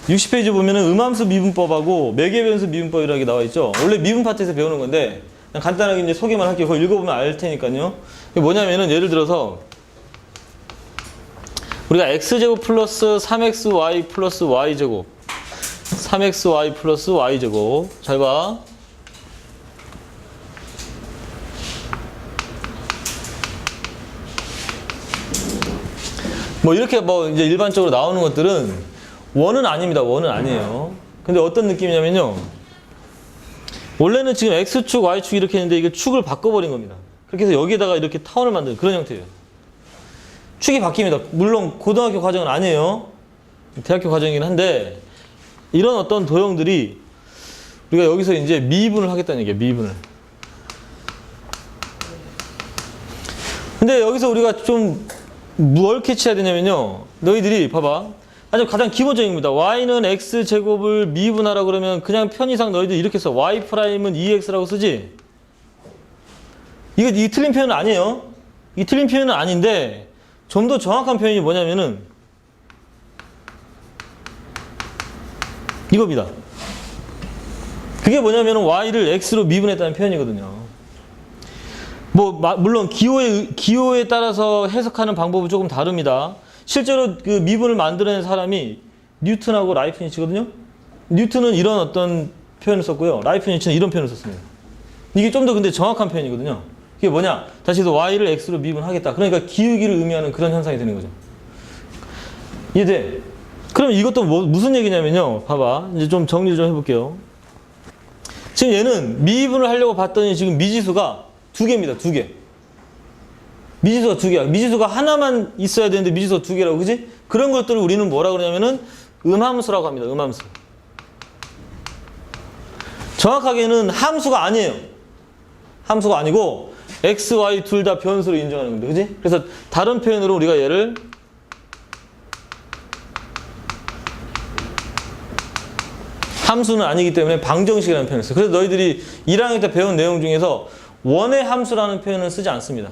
60페이지 보면은 음함수 미분법하고 매개변수 미분법이라는 게 나와 있죠. 원래 미분 파트에서 배우는 건데 그냥 간단하게 이제 소개만 할게요. 그거 읽어보면 알 테니까요. 이게 뭐냐면은 예를 들어서 우리가 x제곱 플러스 3xy 플러스 y제곱 3xy 플러스 y제곱 잘 봐. 뭐 이렇게 뭐 이제 일반적으로 나오는 것들은 원은 아닙니다. 원은 아니에요. 근데 어떤 느낌이냐면요. 원래는 지금 x축, y축 이렇게 했는데 이게 축을 바꿔버린 겁니다. 그렇게 해서 여기에다가 이렇게 타원을 만드는 그런 형태예요. 축이 바뀝니다. 물론 고등학교 과정은 아니에요. 대학교 과정이긴 한데 이런 어떤 도형들이 우리가 여기서 이제 미분을 하겠다는 얘기예요. 미분을. 근데 여기서 우리가 좀 뭘 캐치해야 되냐면요. 너희들이 봐봐. 아주 가장 기본적인 겁니다. y는 x제곱을 미분하라 그러면 그냥 편의상 너희들 이렇게 써. y'은 2x라고 쓰지? 이 틀린 표현은 아니에요. 이 틀린 표현은 아닌데 좀 더 정확한 표현이 뭐냐면은 이겁니다. 그게 뭐냐면은 y를 x로 미분했다는 표현이거든요. 뭐 물론 기호에 따라서 해석하는 방법은 조금 다릅니다. 실제로 그 미분을 만들어낸 사람이 뉴턴하고 라이프니츠거든요. 뉴턴은 이런 어떤 표현을 썼고요. 라이프니츠는 이런 표현을 썼습니다. 이게 좀 더 근데 정확한 표현이거든요. 이게 뭐냐? 다시 해서 y를 x로 미분하겠다. 그러니까 기울기를 의미하는 그런 현상이 되는 거죠. 이해돼? 그럼 이것도 무슨 얘기냐면요. 봐봐. 이제 좀 정리를 좀 해볼게요. 지금 얘는 미분을 하려고 봤더니 지금 미지수가 2개입니다. 2개. 미지수가 2개야. 미지수가 하나만 있어야 되는데 미지수가 2개라고, 그지? 그런 것들을 우리는 뭐라 그러냐면은 음함수라고 합니다. 음함수. 정확하게는 함수가 아니에요. 함수가 아니고 x, y 둘 다 변수로 인정하는 겁니다. 그지? 그래서 다른 표현으로 우리가 얘를 함수는 아니기 때문에 방정식이라는 표현을 써요. 그래서 너희들이 1학년 때 배운 내용 중에서 원의 함수라는 표현은 쓰지 않습니다.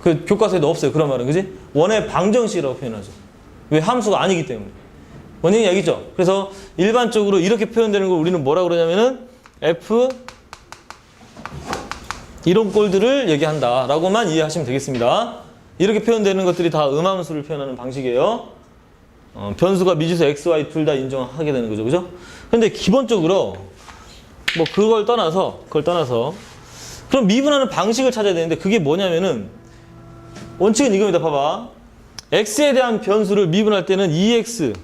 그 교과서에도 없어요. 그런 말은. 그지? 원의 방정식이라고 표현하죠. 왜? 함수가 아니기 때문에. 뭔 얘기 알겠죠? 그래서 일반적으로 이렇게 표현되는 걸 우리는 뭐라 그러냐면은 F 이런 꼴들을 얘기한다 라고만 이해하시면 되겠습니다. 이렇게 표현되는 것들이 다 음함수를 표현하는 방식이에요. 변수가 미지수 x, y 둘 다 인정하게 되는 거죠. 그죠? 근데 기본적으로 뭐 그걸 떠나서 그럼 미분하는 방식을 찾아야 되는데 그게 뭐냐면은 원칙은 이겁니다. 봐봐. x에 대한 변수를 미분할 때는 2x.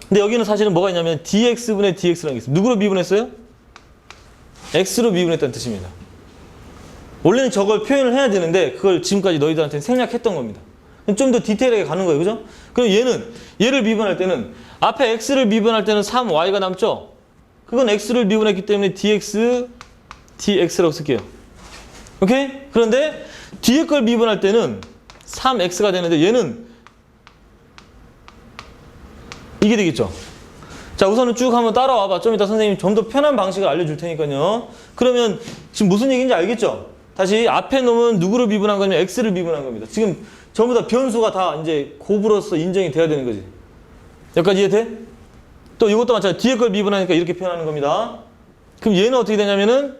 근데 여기는 사실은 뭐가 있냐면 dx분의 dx라는 게 있어요. 누구로 미분했어요? x로 미분했다는 뜻입니다. 원래는 저걸 표현을 해야 되는데 그걸 지금까지 너희들한테 생략했던 겁니다. 좀 더 디테일하게 가는 거예요. 그죠? 그럼 얘를 미분할 때는 앞에 x를 미분할 때는 3y가 남죠? 그건 x를 미분했기 때문에 dx라고 쓸게요. 오케이? 그런데 뒤에 걸 미분할 때는 3x가 되는데 얘는 이게 되겠죠? 자, 우선은 쭉 한번 따라와봐. 좀 이따 선생님이 좀 더 편한 방식을 알려줄 테니까요. 그러면 지금 무슨 얘기인지 알겠죠? 다시 앞에 놈은 누구를 미분한 거냐면 x를 미분한 겁니다. 지금 전부 다 변수가 다 이제 곱으로서 인정이 돼야 되는 거지. 여기까지 이해돼? 또 이것도 마찬가지로 뒤에 걸 미분하니까 이렇게 표현하는 겁니다. 그럼 얘는 어떻게 되냐면은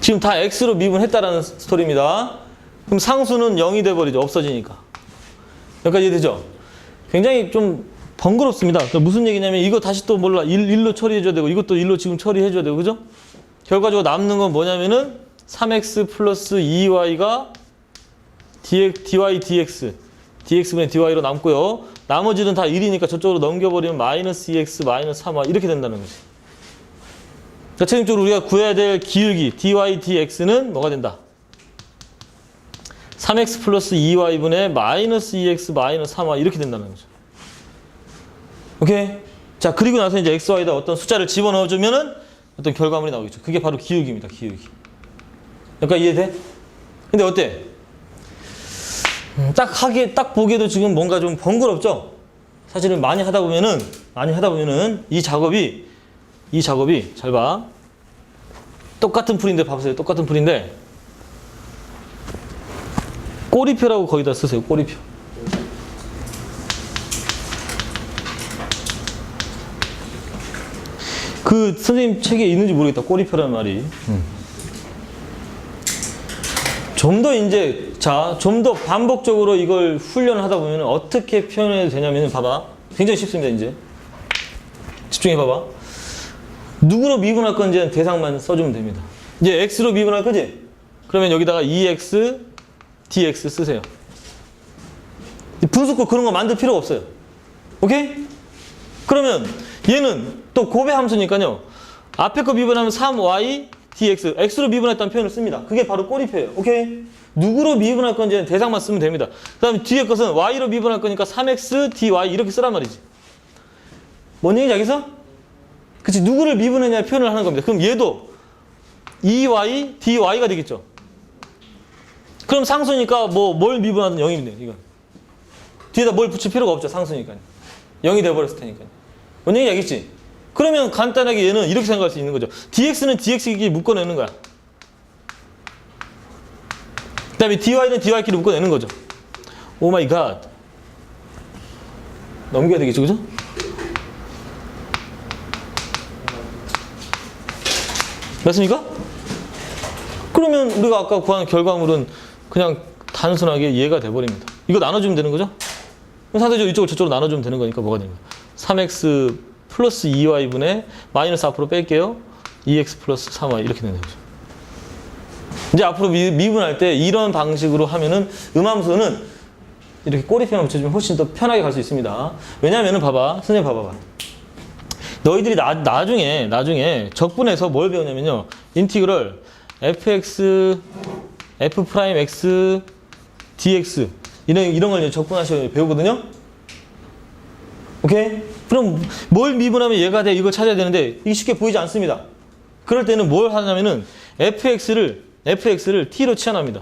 지금 다 x로 미분했다라는 스토리입니다. 그럼 상수는 0이 돼버리죠. 없어지니까. 여기까지 이해되죠? 굉장히 좀 번거롭습니다. 무슨 얘기냐면 이거 다시 또 몰라. 1로 처리해줘야 되고 이것도 1로 지금 처리해줘야 되고 그죠? 결과적으로 남는 건 뭐냐면은 3x 플러스 2y가 dy dx dx분의 dy로 남고요. 나머지는 다 1이니까 저쪽으로 넘겨버리면 마이너스 2x 마이너스 3y 이렇게 된다는 거지. 그러니까 최종적으로 우리가 구해야 될 기울기 dy dx는 뭐가 된다? 3x 플러스 2y분의 마이너스 2x 마이너스 3y 이렇게 된다는 거죠. 오케이? 자, 그리고 나서 이제 x, y에다 어떤 숫자를 집어넣어주면은 어떤 결과물이 나오겠죠. 그게 바로 기울기입니다. 기울기. 여기까지 이해돼? 근데 어때? 딱 보기에도 지금 뭔가 좀 번거롭죠? 사실은 많이 하다 보면은 이 작업이 잘 봐. 똑같은 풀인데 봐보세요. 똑같은 풀인데 꼬리표라고 거기다 쓰세요. 꼬리표. 그 선생님 책에 있는지 모르겠다. 꼬리표라는 말이. 좀 더 이제 좀 더 반복적으로 이걸 훈련을 하다 보면 어떻게 표현해도 되냐면 봐봐. 굉장히 쉽습니다. 이제 집중해 봐봐. 누구로 미분할 건지 대상만 써주면 됩니다. 이제 x로 미분할 거지? 그러면 여기다가 2x, dx 쓰세요. 분수코 그런 거 만들 필요가 없어요. 오케이? 그러면 얘는 또 곱의 함수니까요. 앞에 거 미분하면 3y, dx, x로 미분했다는 표현을 씁니다. 그게 바로 꼬리표예요. 오케이? 누구로 미분할 건지 대상만 쓰면 됩니다. 그 다음에 뒤에 것은 y로 미분할 거니까 3x, dy 이렇게 쓰란 말이지. 뭔 얘기인지 알겠어? 그치, 누구를 미분했냐 표현을 하는 겁니다. 그럼 얘도 2y, dy가 되겠죠. 그럼 상수니까 뭘 미분하든 0이면 돼요. 이건 뒤에다 뭘 붙일 필요가 없죠. 상수니까 0이 돼버렸을 테니까. 뭔 얘기인지 알겠지? 그러면 간단하게 얘는 이렇게 생각할 수 있는 거죠. dx는 dx끼리 묶어내는 거야. 그 다음에 dy는 dy끼리 묶어내는 거죠. 오 마이 갓. 넘겨야 되겠죠, 그죠? 맞습니까? 그러면 우리가 아까 구한 결과물은 그냥 단순하게 얘가 돼버립니다. 이거 나눠주면 되는 거죠? 상대적으로 이쪽을 저쪽으로 나눠주면 되는 거니까 뭐가 되는 거야? 3x 플러스 2y분의 마이너스 앞으로 뺄게요. 2x 플러스 3y 이렇게 되는 거죠. 이제 앞으로 미분할 때 이런 방식으로 하면은 음함수는 이렇게 꼬리표만 붙여주면 훨씬 더 편하게 갈 수 있습니다. 왜냐면은 봐봐. 선생님 봐봐. 너희들이 나중에 적분에서 뭘 배우냐면요. 인티그럴 fx, f'x, dx 이런 걸 적분하셔야 배우거든요. 오케이? 그럼 뭘 미분하면 얘가 돼? 이걸 찾아야 되는데 이게 쉽게 보이지 않습니다. 그럴 때는 뭘 하냐면은 fx를 t로 치환합니다.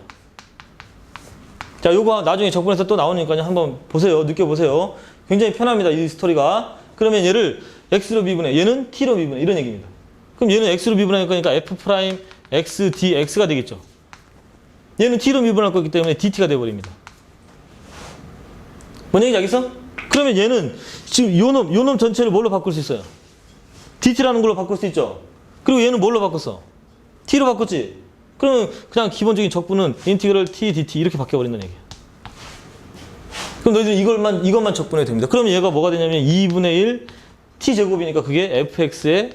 자, 요거 나중에 적분해서 또 나오니까요. 한번 보세요. 느껴보세요. 굉장히 편합니다. 이 스토리가. 그러면 얘를 x로 미분해. 얘는 t로 미분해. 이런 얘기입니다. 그럼 얘는 x로 미분할 거니까 f'x dx가 되겠죠. 얘는 t로 미분할 거기 때문에 dt가 돼버립니다. 뭔 얘기인지 알겠어? 그러면 얘는 지금 요놈 전체를 뭘로 바꿀 수 있어요? dt라는 걸로 바꿀 수 있죠. 그리고 얘는 뭘로 바꿨어? t로 바꿨지. 그러면 그냥 기본적인 적분은 인티그럴 t dt 이렇게 바뀌어버린다는 얘기야. 그럼 너희들 이것만 적분해도 됩니다. 그러면 얘가 뭐가 되냐면 2분의 1 t제곱이니까 그게 fx의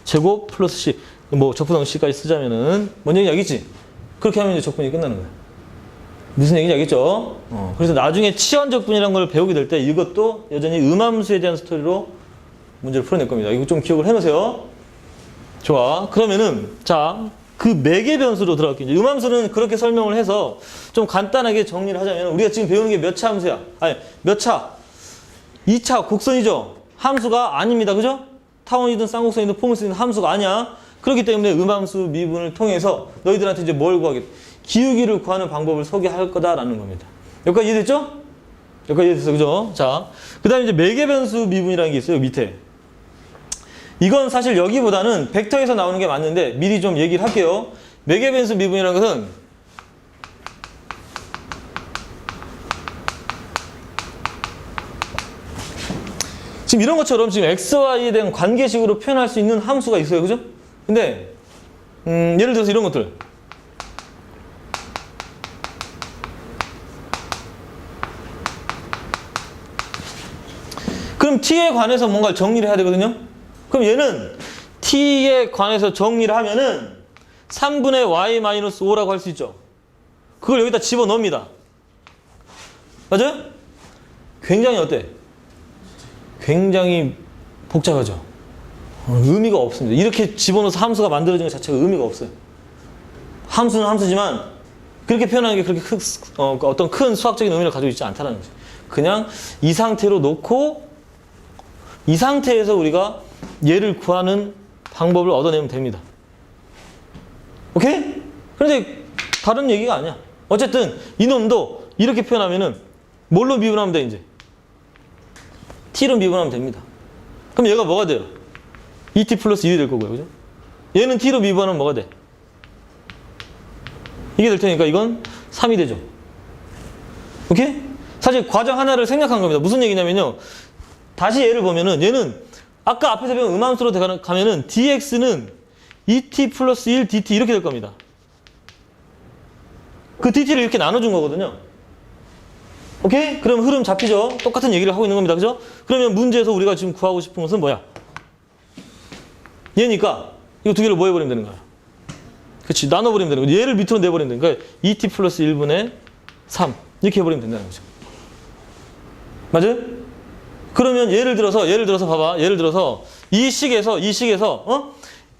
제곱 플러스 c. 적분하고 c까지 쓰자면은 뭔 얘기인지 알겠지? 그렇게 하면 이제 적분이 끝나는 거야. 무슨 얘기인지 알겠죠? 그래서 나중에 치환적분이라는 걸 배우게 될 때 이것도 여전히 음함수에 대한 스토리로 문제를 풀어낼 겁니다. 이거 좀 기억을 해놓으세요. 좋아. 그러면은 자, 그 매개 변수로 들어갈게요. 이제 음함수는 그렇게 설명을 해서 좀 간단하게 정리를 하자면 우리가 지금 배우는 게 몇 차 함수야? 아니, 몇 차? 2차 곡선이죠? 함수가 아닙니다. 그죠? 타원이든 쌍곡선이든 포물선이든 함수가 아니야. 그렇기 때문에 음함수 미분을 통해서 너희들한테 이제 뭘 구하겠다? 기울기를 구하는 방법을 소개할 거다라는 겁니다. 여기까지 이해됐죠? 여기까지 이해됐어. 그죠? 자, 그 다음에 이제 매개변수 미분이라는 게 있어요. 밑에. 이건 사실 여기보다는 벡터에서 나오는 게 맞는데 미리 좀 얘기를 할게요. 매개변수 미분이라는 것은 지금 이런 것처럼 지금 xy에 대한 관계식으로 표현할 수 있는 함수가 있어요. 그죠? 근데 예를 들어서 이런 것들. 그럼 t에 관해서 뭔가를 정리를 해야 되거든요. 그럼 얘는 t에 관해서 정리를 하면은 3분의 y-5라고 할 수 있죠. 그걸 여기다 집어넣습니다. 맞아요? 굉장히 어때? 굉장히 복잡하죠. 의미가 없습니다. 이렇게 집어넣어서 함수가 만들어진 것 자체가 의미가 없어요. 함수는 함수지만 그렇게 표현하는 게 그렇게 어떤 큰 수학적인 의미를 가지고 있지 않다는 거죠. 그냥 이 상태로 놓고 이 상태에서 우리가 얘를 구하는 방법을 얻어내면 됩니다. 오케이? 그런데 다른 얘기가 아니야. 어쨌든 이놈도 이렇게 표현하면은 뭘로 미분하면 돼 이제? t로 미분하면 됩니다. 그럼 얘가 뭐가 돼요? 2t 플러스 1이 될 거고요. 그죠? 얘는 t로 미분하면 뭐가 돼? 이게 될 테니까 이건 3이 되죠. 오케이? 사실 과정 하나를 생략한 겁니다. 무슨 얘기냐면요. 다시 얘를 보면은 얘는 아까 앞에서 배운 음함수로 가면은 dx는 et 플러스 1 dt 이렇게 될 겁니다. 그 dt를 이렇게 나눠준 거거든요. 오케이? 그럼 흐름 잡히죠? 똑같은 얘기를 하고 있는 겁니다. 그죠? 그러면 문제에서 우리가 지금 구하고 싶은 것은 뭐야? 얘니까 이거 두 개를 뭐 해버리면 되는 거야? 그치? 나눠버리면 되는 거야. 얘를 밑으로 내버리면 되는 거야. et 플러스 1분의 3 이렇게 해버리면 된다는 거죠. 맞아요? 그러면 예를 들어서 봐봐. 예를 들어서 이 식에서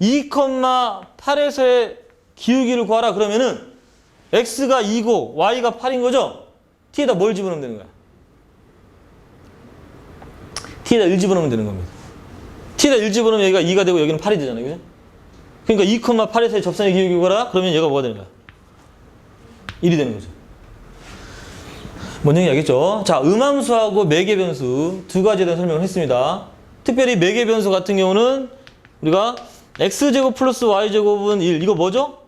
2,8에서의 기울기를 구하라 그러면은 x가 2고 y가 8인 거죠? t에다 뭘 집어넣으면 되는 거야? t에다 1 집어넣으면 되는 겁니다. t에다 1 집어넣으면 여기가 2가 되고 여기는 8이 되잖아요. 그죠? 그러니까 2,8에서의 접선의 기울기 구하라 그러면 얘가 뭐가 되는 거야? 1이 되는 거죠. 뭔 얘기 알겠죠? 자, 음함수하고 매개변수 두 가지에 대한 설명을 했습니다. 특별히 매개변수 같은 경우는 우리가 x제곱 플러스 y제곱은 1 이거 뭐죠?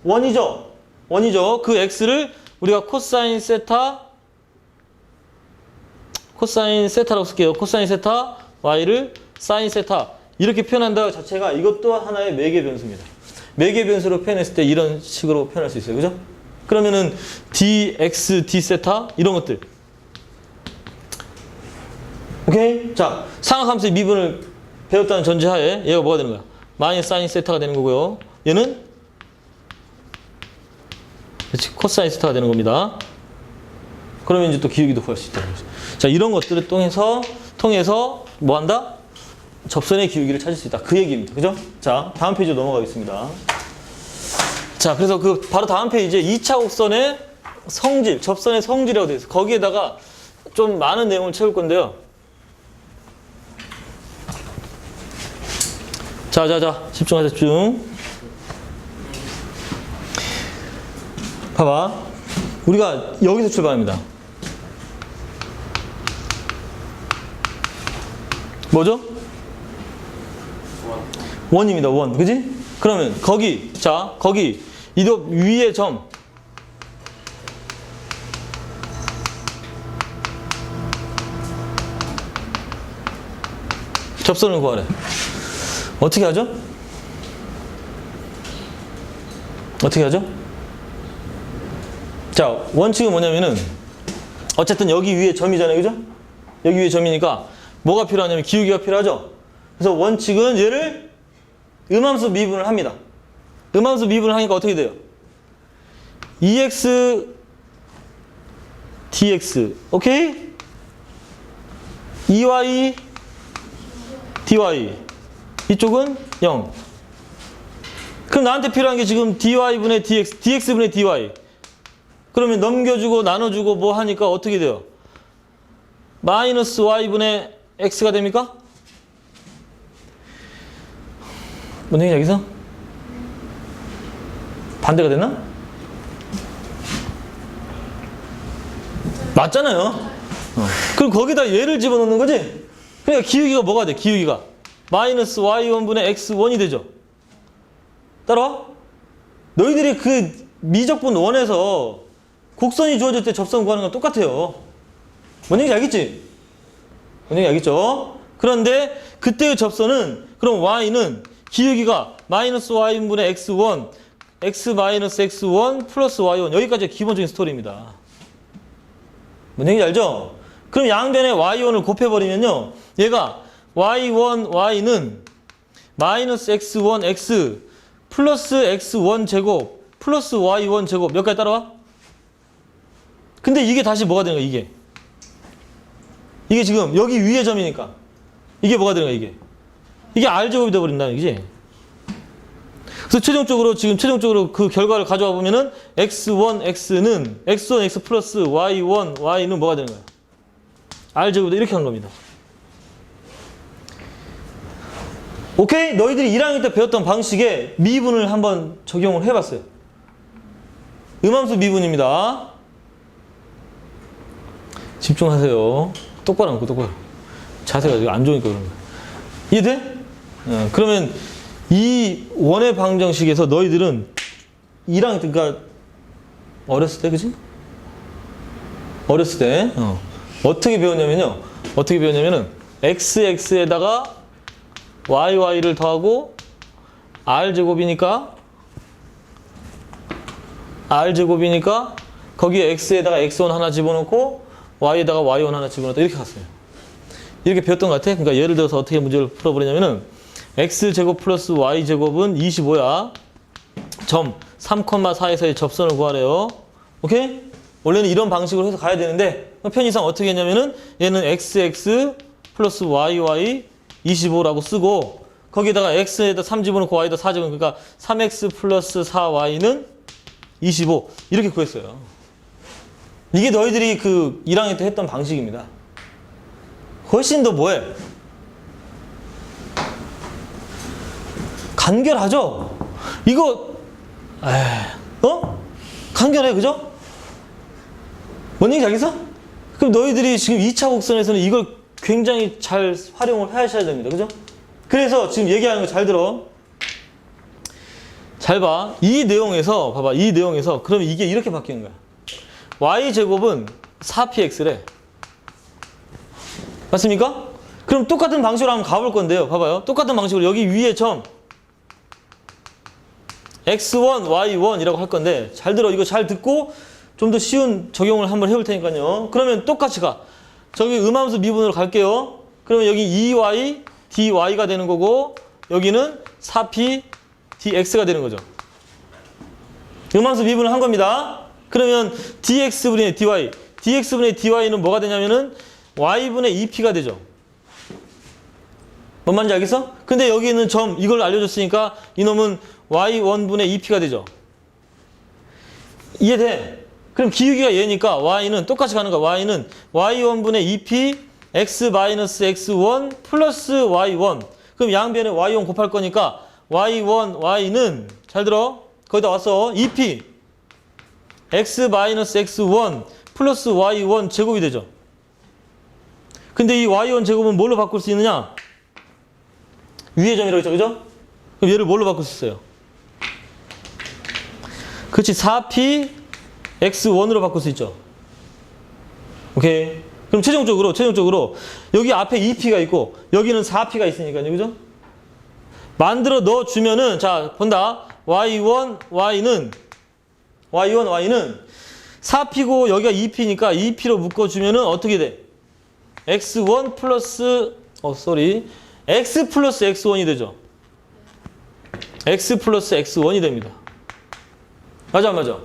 원이죠? 그 x를 우리가 코사인 세타라고 쓸게요. 코사인 세타, y를 사인 세타 이렇게 표현한다 자체가 이것도 하나의 매개변수입니다. 매개변수로 표현했을 때 이런 식으로 표현할 수 있어요. 그죠? 그러면은 dx, d 세타 이런 것들. 오케이? 자, 상하함수의 미분을 배웠다는 전제하에 얘가 뭐가 되는 거야? 마이너스 사인 세타가 되는 거고요. 얘는 그렇지, 코사인 세타가 되는 겁니다. 그러면 이제 또 기울기도 구할 수 있다는 거죠. 자, 이런 것들을 통해서 뭐 한다? 접선의 기울기를 찾을 수 있다. 그 얘기입니다. 그죠? 자, 다음 페이지로 넘어가겠습니다. 자, 그래서 그 바로 다음 페이지에 2차 곡선의 성질, 접선의 성질이라고 되어 있어요. 거기에다가 좀 많은 내용을 채울 건데요. 자, 집중하자, 집중. 봐봐. 우리가 여기서 출발합니다. 뭐죠? 원입니다, 원. 그지? 그러면 거기 이 위에 점 접선을 구하래. 어떻게 하죠? 자, 원칙은 뭐냐면은 어쨌든 여기 위에 점이잖아요. 그죠? 여기 위에 점이니까 뭐가 필요하냐면 기울기가 필요하죠? 그래서 원칙은 얘를 음함수 미분을 합니다. 음함수 미분을 하니까 어떻게 돼요? EX DX 오케이? EY DY 이쪽은 0. 그럼 나한테 필요한 게 지금 DY분의 DX, DX분의 DY. 그러면 넘겨주고 나눠주고 뭐 하니까 어떻게 돼요? 마이너스 Y분의 X가 됩니까? 뭔 얘기냐 여기서? 반대가 됐나? 맞잖아요. 그럼 거기다 얘를 집어넣는 거지? 그러니까 기울기가 뭐가 돼? 기울기가 마이너스 y1분의 x1이 되죠. 따라와? 너희들이 그 미적분 원에서 곡선이 주어질 때 접선 구하는 건 똑같아요. 뭔 얘기인지 알겠지? 뭔 얘기인지 알겠죠? 그런데 그때의 접선은 그럼 y는 기울기가 마이너스 y분의 x1 x 마이너스 x1 플러스 y1 여기까지가 기본적인 스토리입니다. 뭔 얘기인지 알죠? 그럼 양변에 y1을 곱해버리면요. 얘가 y1, y는 마이너스 x1, x 플러스 x1 제곱 플러스 y1 제곱 몇 가지 따라와? 근데 이게 다시 뭐가 되는 거야, 이게? 이게 지금 여기 위의 점이니까 이게 뭐가 되는 거야, 이게? 이게 r제곱이 되어버린다는 얘기지? 그래서 최종적으로 그 결과를 가져와 보면은 x1, x는 x1, x 플러스 y1, y는 뭐가 되는 거야? r제곱이다 이렇게 한 겁니다. 오케이? 너희들이 1학년 때 배웠던 방식에 미분을 한번 적용을 해봤어요. 음함수 미분입니다. 집중하세요. 똑바로 앉고 똑바로. 자세가 안 좋으니까 그런 거야. 이해돼? 그러면 이 원의 방정식에서 너희들은 1학년 때, 그러니까 어렸을 때, 그치? 어렸을 때 어떻게 배웠냐면요. xx에다가 yy를 더하고 r제곱이니까 거기에 x에다가 x1 하나 집어넣고 y에다가 y1 하나 집어넣었다. 이렇게 갔어요. 이렇게 배웠던 것 같아. 그러니까 예를 들어서 어떻게 문제를 풀어버리냐면은 x제곱 플러스 y제곱은 25야. 점 3,4에서의 접선을 구하래요. 오케이? 원래는 이런 방식으로 해서 가야 되는데 편의상 어떻게 했냐면은 얘는 xx 플러스 yy 25라고 쓰고 거기다가 x에다 3 집어넣고 y에다 4 집어넣고 그러니까 3x 플러스 4y는 25 이렇게 구했어요. 이게 너희들이 그 1학년 때 했던 방식입니다. 훨씬 더 뭐해? 간결하죠? 이거 간결해, 그죠? 뭔 얘기인지 알겠어? 그럼 너희들이 지금 2차 곡선에서는 이걸 굉장히 잘 활용을 하셔야 됩니다. 그죠? 그래서 지금 얘기하는 거 잘 들어. 잘 봐. 이 내용에서, 봐봐. 이 내용에서, 그러면 이게 이렇게 바뀌는 거야. y제곱은 4px래. 맞습니까? 그럼 똑같은 방식으로 한번 가볼 건데요. 봐봐요. 똑같은 방식으로 여기 위에 점 x1, y1이라고 할 건데 잘 들어. 이거 잘 듣고 좀 더 쉬운 적용을 한번 해볼 테니까요. 그러면 똑같이 가. 저기 음함수 미분으로 갈게요. 그러면 여기 2y, dy가 되는 거고 여기는 4p, dx가 되는 거죠. 음함수 미분을 한 겁니다. 그러면 dx분의 dy, dx분의 dy는 뭐가 되냐면은 y분의 2p가 되죠. 뭔 말인지 알겠어? 근데 여기 있는 점 이걸 알려줬으니까 이놈은 y1분의 2p가 되죠. 이해돼? 그럼 기울기가 얘니까 y는 똑같이 가는 거야. y는 y1분의 2p x-x1 플러스 y1. 그럼 양변에 y1 곱할 거니까 y1, y는 잘 들어. 거기다 왔어. 2p x-x1 플러스 y1 제곱이 되죠. 근데 이 y1 제곱은 뭘로 바꿀 수 있느냐? 위의 점이라고 했죠. 그죠? 그럼 얘를 뭘로 바꿀 수 있어요? 그렇지. 4p x1으로 바꿀 수 있죠. 오케이. 그럼 최종적으로 여기 앞에 2p가 있고 여기는 4p가 있으니까요. 그죠? 만들어 넣어 주면은 자, 본다. y1, y는 4p고 여기가 2p니까 2p로 묶어 주면은 어떻게 돼? x1 플러스 x 플러스 x1이 되죠. x 플러스 x1이 됩니다. 맞아, 안 맞아?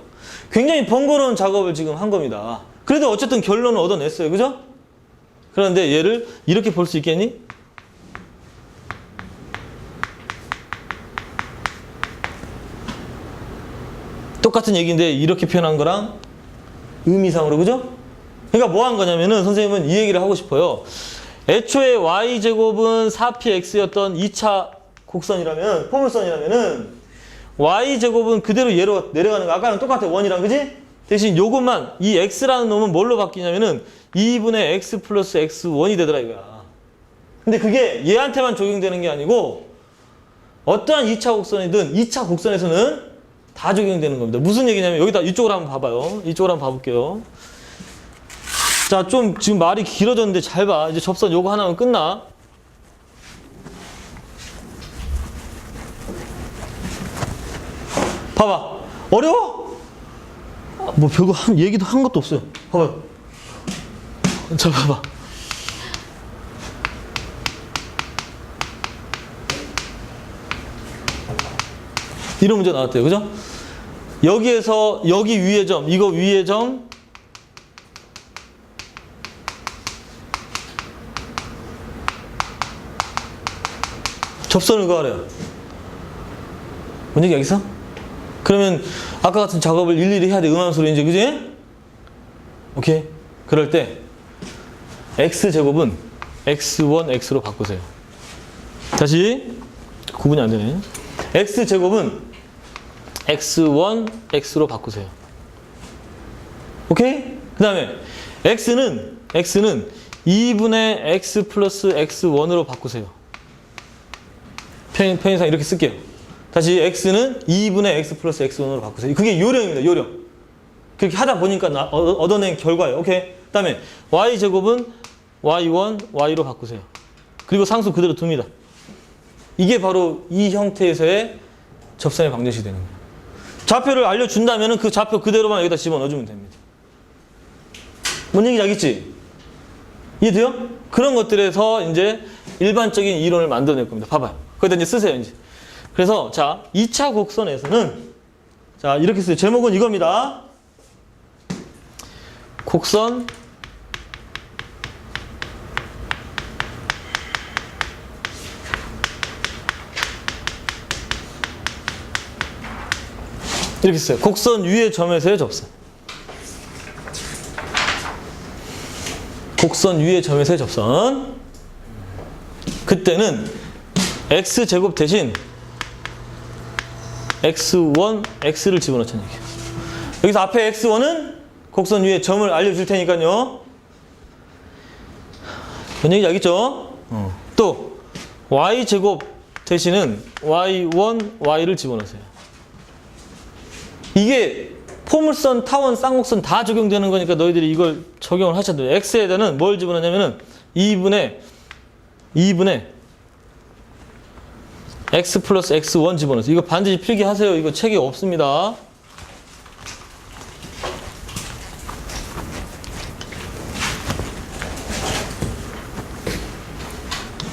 굉장히 번거로운 작업을 지금 한 겁니다. 그래도 어쨌든 결론을 얻어냈어요. 그죠? 그런데 얘를 이렇게 볼 수 있겠니? 똑같은 얘기인데 이렇게 표현한 거랑 의미상으로, 그죠? 그러니까 뭐 한 거냐면은 선생님은 이 얘기를 하고 싶어요. 애초에 y제곱은 4px였던 2차 곡선이라면, 포물선이라면은 y제곱은 그대로 얘로 내려가는 거 아까랑 똑같아. 1이랑, 그지? 대신 요것만 이 x라는 놈은 뭘로 바뀌냐면은 2분의 x 플러스 x1이 되더라 이거야. 근데 그게 얘한테만 적용되는 게 아니고 어떠한 2차 곡선이든 2차 곡선에서는 다 적용되는 겁니다. 무슨 얘기냐면 여기다 이쪽으로 한번 봐봐요. 이쪽으로 한번 봐볼게요. 자, 좀 지금 말이 길어졌는데 잘 봐. 이제 접선 요거 하나면 끝나. 봐봐. 어려워? 뭐 별거 얘기도 한 것도 없어요. 봐봐요. 자, 봐봐. 이런 문제 나왔대요. 그죠? 여기에서 여기 위의 점, 이거 위의 점, 접선을 그하래요. 뭔 얘기 알겠어? 그러면 아까 같은 작업을 일일이 해야 돼. 음함수로 이제, 그지? 오케이. 그럴 때 x제곱은 x1, x로 바꾸세요. 다시 구분이 안 되네. x제곱은 x1, x로 바꾸세요. 오케이? 그 다음에 x는 2분의 x 플러스 x1으로 바꾸세요. 편의상 이렇게 쓸게요. 다시 x는 2분의 x 플러스 x1으로 바꾸세요. 그게 요령입니다. 요령. 그렇게 하다 보니까 얻어낸 결과예요. 오케이? 그 다음에 y제곱은 y1, y로 바꾸세요. 그리고 상수 그대로 둡니다. 이게 바로 이 형태에서의 접선의 방정식이 되는 거예요. 좌표를 알려준다면 그 좌표 그대로만 여기다 집어넣어주면 됩니다. 뭔 얘기인지 알겠지? 이해돼요? 그런 것들에서 이제 일반적인 이론을 만들어낼 겁니다. 봐봐요. 거기다 이제 쓰세요, 이제. 그래서, 자, 2차 곡선에서는, 자, 이렇게 쓰세요. 제목은 이겁니다. 곡선, 이렇게 써요. 곡선 위의 점에서의 접선. 곡선 위의 점에서의 접선. 그때는 x제곱 대신 x1, x를 집어넣자는 얘기예요. 여기서 앞에 x1은 곡선 위에 점을 알려줄 테니까요. 뭔 얘기인지 알겠죠? 또 y제곱 대신은 y1, y를 집어넣으세요. 이게 포물선, 타원, 쌍곡선 다 적용되는 거니까 너희들이 이걸 적용을 하셔야 돼요. x에다는 뭘 집어넣냐면은 2분의 x 플러스 x1 집어넣으세요. 이거 반드시 필기하세요. 이거 책이 없습니다.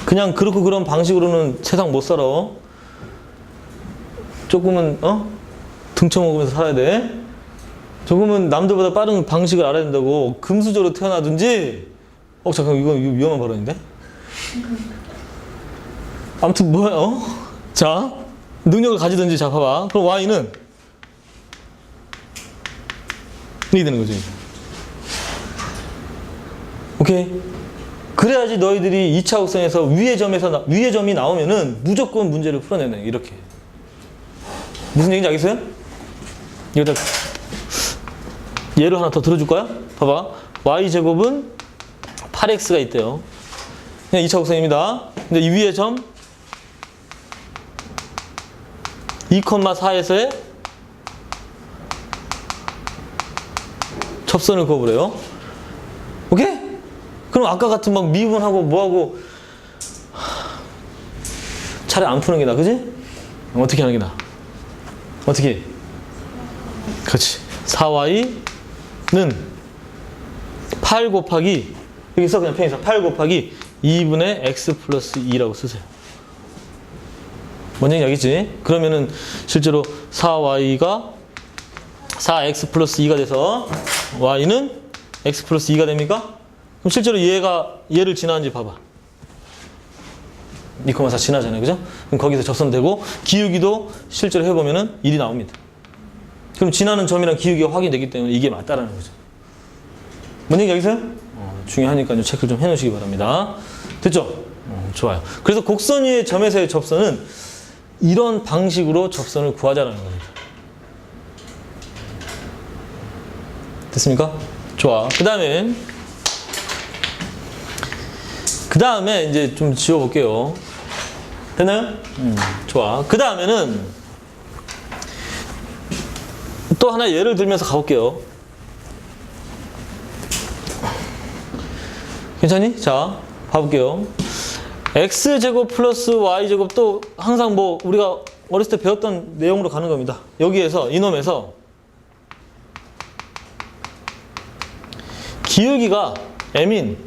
그냥 그렇고 그런 방식으로는 세상 못 살아. 조금은 등쳐먹으면서 살아야 돼. 조금은 남들보다 빠른 방식을 알아야 된다고. 금수저로 태어나든지. 잠깐 이거 위험한 발언인데. 아무튼 뭐야? 자, 능력을 가지든지. 자, 봐봐. 그럼 y는 이렇게 되는 거지. 오케이. 그래야지 너희들이 2차 곡선에서 위의 점이 나오면은 무조건 문제를 풀어내네. 이렇게. 무슨 얘기인지 알겠어요? 여기다 예를 하나 더 들어줄까요? 봐봐. y제곱은 8x가 있대요. 그냥 2차 곡선입니다. 근데 이 위의 점 2,4에서의 접선을 그어보래요. 오케이? 그럼 아까 같은 막 미분하고 뭐하고 차라리 안 푸는 게 나아. 그지? 어떻게 하는 게 나아? 어떻게? 그렇지. 4y는 8 곱하기 여기서 그냥 편의상 8 곱하기 2분의 x 플러스 2라고 쓰세요. 뭔 얘기인지 알겠지? 그러면은 실제로 4y가 4x 플러스 2가 돼서 y는 x 플러스 2가 됩니까? 그럼 실제로 얘를 지나는지 봐봐. 2,4 지나잖아요. 그죠? 그럼 거기서 접선되고 기울기도 실제로 해보면은 1이 나옵니다. 그럼 지나는 점이랑 기울기가 확인되기 때문에 이게 맞다라는 거죠. 뭔 얘기인지 알겠어요? 중요하니까 체크를 좀 해놓으시기 바랍니다. 됐죠? 좋아요. 그래서 곡선 위의 점에서의 접선은 이런 방식으로 접선을 구하자는 겁니다. 됐습니까? 좋아. 그 다음에 이제 좀 지워볼게요. 됐나요? 좋아. 그 다음에는 또 하나 예를 들면서 가볼게요. 괜찮니? 자, 봐볼게요. x제곱 플러스 y제곱 또 항상 뭐 우리가 어렸을 때 배웠던 내용으로 가는 겁니다. 여기에서 이놈에서 기울기가 m인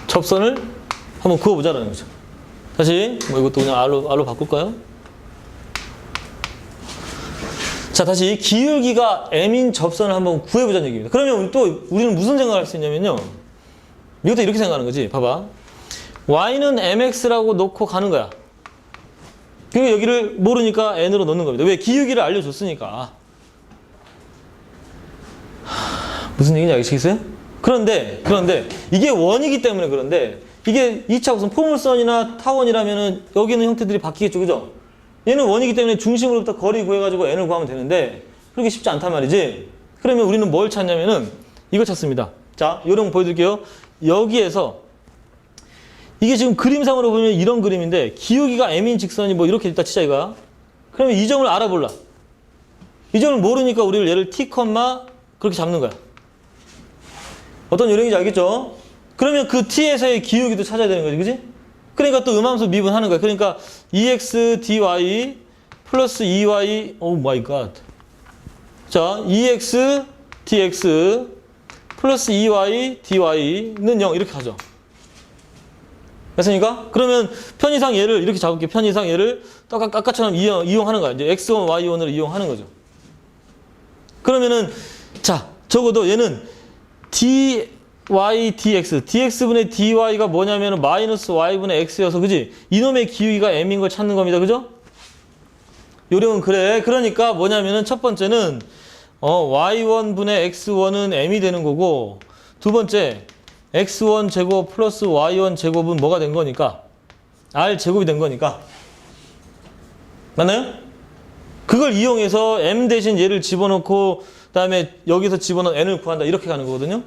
접선을 한번 그어보자라는 거죠. 다시 뭐 이것도 그냥 r로 바꿀까요? 자, 다시 기울기가 m인 접선을 한번 구해보자는 얘기입니다. 그러면 또 우리는 무슨 생각을 할 수 있냐면요. 이것도 이렇게 생각하는 거지. 봐봐. y는 mx라고 놓고 가는 거야. 그리고 여기를 모르니까 n으로 넣는 겁니다. 왜? 기울기를 알려줬으니까. 무슨 얘기인지 아시겠어요? 그런데 이게 원이기 때문에 그런데 이게 2차 곡선 포물선이나 타원이라면은 여기는 형태들이 바뀌겠죠. 그죠? 얘는 원이기 때문에 중심으로부터 거리 구해가지고 n을 구하면 되는데 그렇게 쉽지 않단 말이지. 그러면 우리는 뭘 찾냐면은 이거 찾습니다. 자, 요런 거 보여드릴게요. 여기에서 이게 지금 그림상으로 보면 이런 그림인데 기울기가 m인 직선이 뭐 이렇게 있다 치자 이거야. 그러면 이 점을 알아볼라. 이 점을 모르니까 우리를 얘를 t, 그렇게 잡는 거야. 어떤 요령인지 알겠죠? 그러면 그 t에서의 기울기도 찾아야 되는 거지, 그지? 그러니까 또 음함수 미분하는 거야. 그러니까 ex dy 플러스 2y, 오 마이 갓. 자, ex dx 플러스 2y dy는 0 이렇게 가죠. 됐습니까? 그러면 편의상 얘를 이렇게 잡을게. 편의상 얘를 아까처럼 이용하는 거야. 이제 x1, y1으로 이용하는 거죠. 그러면은 자, 적어도 얘는 dy dx, dx분의 dy가 뭐냐면은 마이너스 y분의 x여서, 그지? 이놈의 기울기가 m인 걸 찾는 겁니다. 그죠? 요령은 그래. 그러니까 뭐냐면은 첫 번째는 y1분의 x1은 m이 되는 거고, 두 번째 x1 제곱 플러스 y1 제곱은 뭐가 된 거니까? r 제곱이 된 거니까. 맞나요? 그걸 이용해서 m 대신 얘를 집어넣고 그다음에 여기서 집어넣은 n을 구한다. 이렇게 가는 거거든요.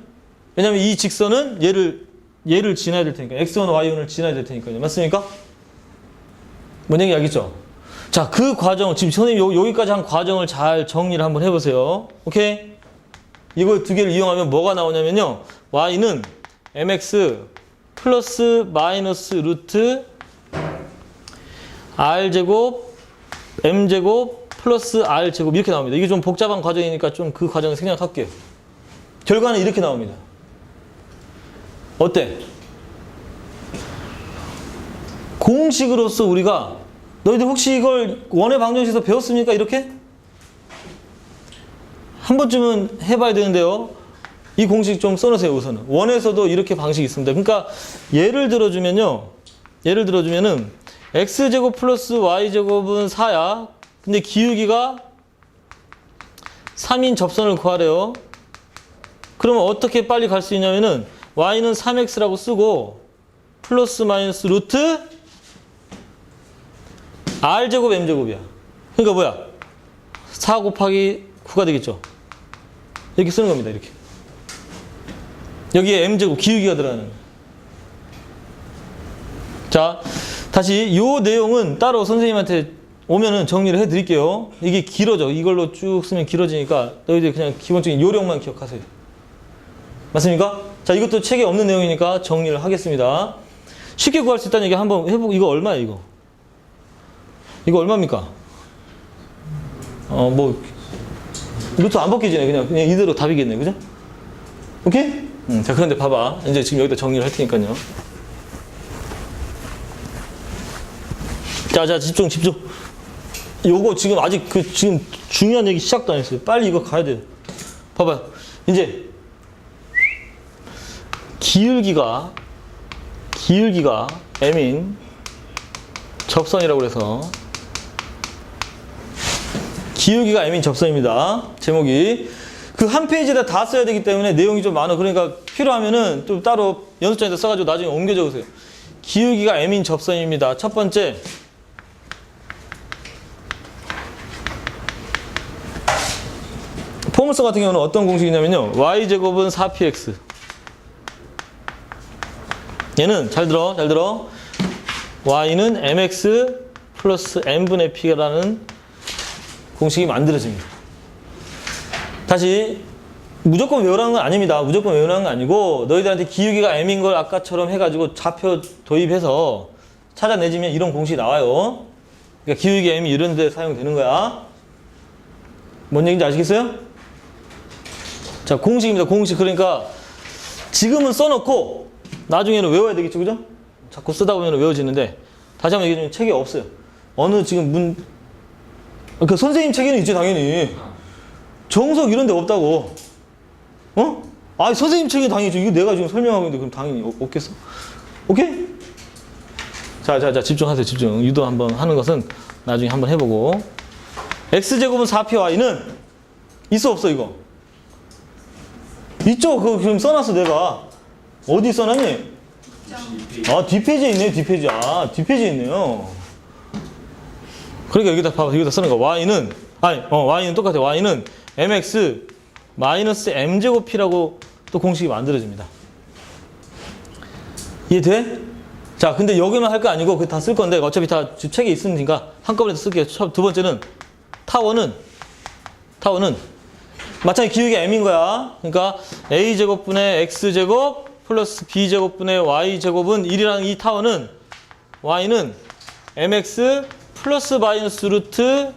왜냐면 이 직선은 얘를 지나야 될 테니까. x1, y1을 지나야 될 테니까요. 맞습니까? 뭔 얘기 알겠죠? 자, 그 과정, 지금 선생님 여기까지 한 과정을 잘 정리를 한번 해보세요. 오케이? 이거 두 개를 이용하면 뭐가 나오냐면요. y는 mx 플러스 마이너스 루트 r제곱 m제곱 플러스 r제곱 이렇게 나옵니다. 이게 좀 복잡한 과정이니까 좀 그 과정을 생략할게요. 결과는 이렇게 나옵니다. 어때? 공식으로서 우리가, 너희들 혹시 이걸 원의 방정식에서 배웠습니까? 이렇게? 한 번쯤은 해봐야 되는데요. 이 공식 좀 써놓으세요, 우선은. 원에서도 이렇게 방식이 있습니다. 그러니까 예를 들어주면은 x제곱 플러스 y제곱은 4야. 근데 기울기가 3인 접선을 구하래요. 그러면 어떻게 빨리 갈 수 있냐면은 y는 3x라고 쓰고 플러스 마이너스 루트 r제곱 m제곱이야. 그러니까 뭐야? 4 곱하기 9가 되겠죠. 이렇게 쓰는 겁니다. 이렇게. 여기에 m제곱 기울기가 들어가는 거예요. 자, 다시 이 내용은 따로 선생님한테 오면은 정리를 해드릴게요. 이게 길어져. 이걸로 쭉 쓰면 길어지니까 너희들 그냥 기본적인 요령만 기억하세요. 맞습니까? 자, 이것도 책에 없는 내용이니까 정리를 하겠습니다. 쉽게 구할 수 있다는 얘기 한번 해보고. 이거 얼마야, 이거? 이거 얼마입니까? 루트 안 벗겨지네. 그냥 이대로 답이겠네. 그죠? 오케이? 자, 그런데 봐봐. 이제 지금 여기다 정리를 할 테니까요. 자, 집중. 요거 지금 아직 지금 중요한 얘기 시작도 안 했어요. 빨리 이거 가야 돼요. 봐봐요. 이제 기울기가 m인 접선이라고 그래서 기울기가 m인 접선입니다. 제목이. 그 한 페이지에다 다 써야 되기 때문에 내용이 좀 많아. 그러니까 필요하면은 좀 따로 연습장에다 써가지고 나중에 옮겨 적으세요. 기울기가 m인 접선입니다. 첫 번째. 포물선 같은 경우는 어떤 공식이냐면요. y제곱은 4px. 얘는 잘 들어. y는 mx 플러스 n분의 p라는 공식이 만들어집니다. 다시 무조건 외우라는 건 아닙니다. 무조건 외우라는 건 아니고 너희들한테 기울기가 m인 걸 아까처럼 해가지고 좌표 도입해서 찾아내지면 이런 공식이 나와요. 그러니까 기울기 m이 이런 데 사용되는 거야. 뭔 얘기인지 아시겠어요? 자, 공식입니다. 공식. 그러니까 지금은 써놓고 나중에는 외워야 되겠죠. 그죠? 자꾸 쓰다 보면 외워지는데 다시 한번 얘기해주면 책에 없어요. 어느 지금 그 선생님 책에는 있지 당연히. 정석 이런 데 없다고. 선생님 책에 당연히 있죠. 이거 내가 지금 설명하고 있는데 그럼 당연히 없겠어? 오케이? 자, 집중하세요. 집중. 유도 한번 하는 것은 나중에 한번 해보고. x제곱은 4py는 있어 없어 이거? 있죠? 그거 지금 써놨어 내가. 어디 써놨니? 뒷페이지에 있네. 뒷페이지에 있네요. 그러니까 여기다 봐봐. 여기다 쓰는 거. y는 똑같아. y는 mx 마이너스 m제곱이라고 또 공식이 만들어집니다. 이해돼? 자, 근데 여기만 할 거 아니고 그거 다 쓸 건데 어차피 다 책에 있으니까 한꺼번에 쓸게요. 두 번째는 타워는 마찬가지 기울기가 m인 거야. 그러니까 a제곱분의 x제곱 플러스 b제곱분의 y제곱은 1이라는 이 타원은 y는 mx 플러스 마이너스 루트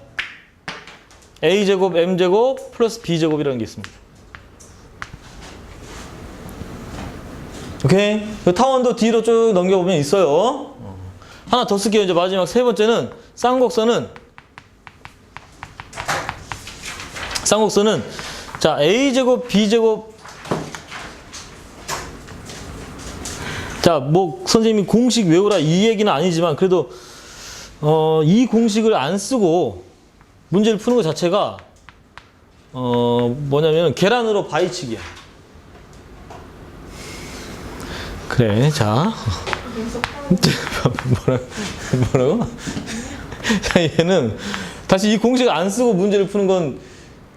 a제곱 m제곱 플러스 b제곱이라는 게 있습니다. 오케이? 그 타원도 뒤로 쭉 넘겨보면 있어요. 하나 더 쓸게요. 이제 마지막 세 번째는 쌍곡선은 자 a제곱 b제곱 자 뭐 선생님이 공식 외우라 이 얘기는 아니지만 그래도 이 공식을 안 쓰고 문제를 푸는 것 자체가 뭐냐면 계란으로 바위치기야. 그래, 자. 뭐라고? 자, 얘는 다시 이 공식을 안 쓰고 문제를 푸는 건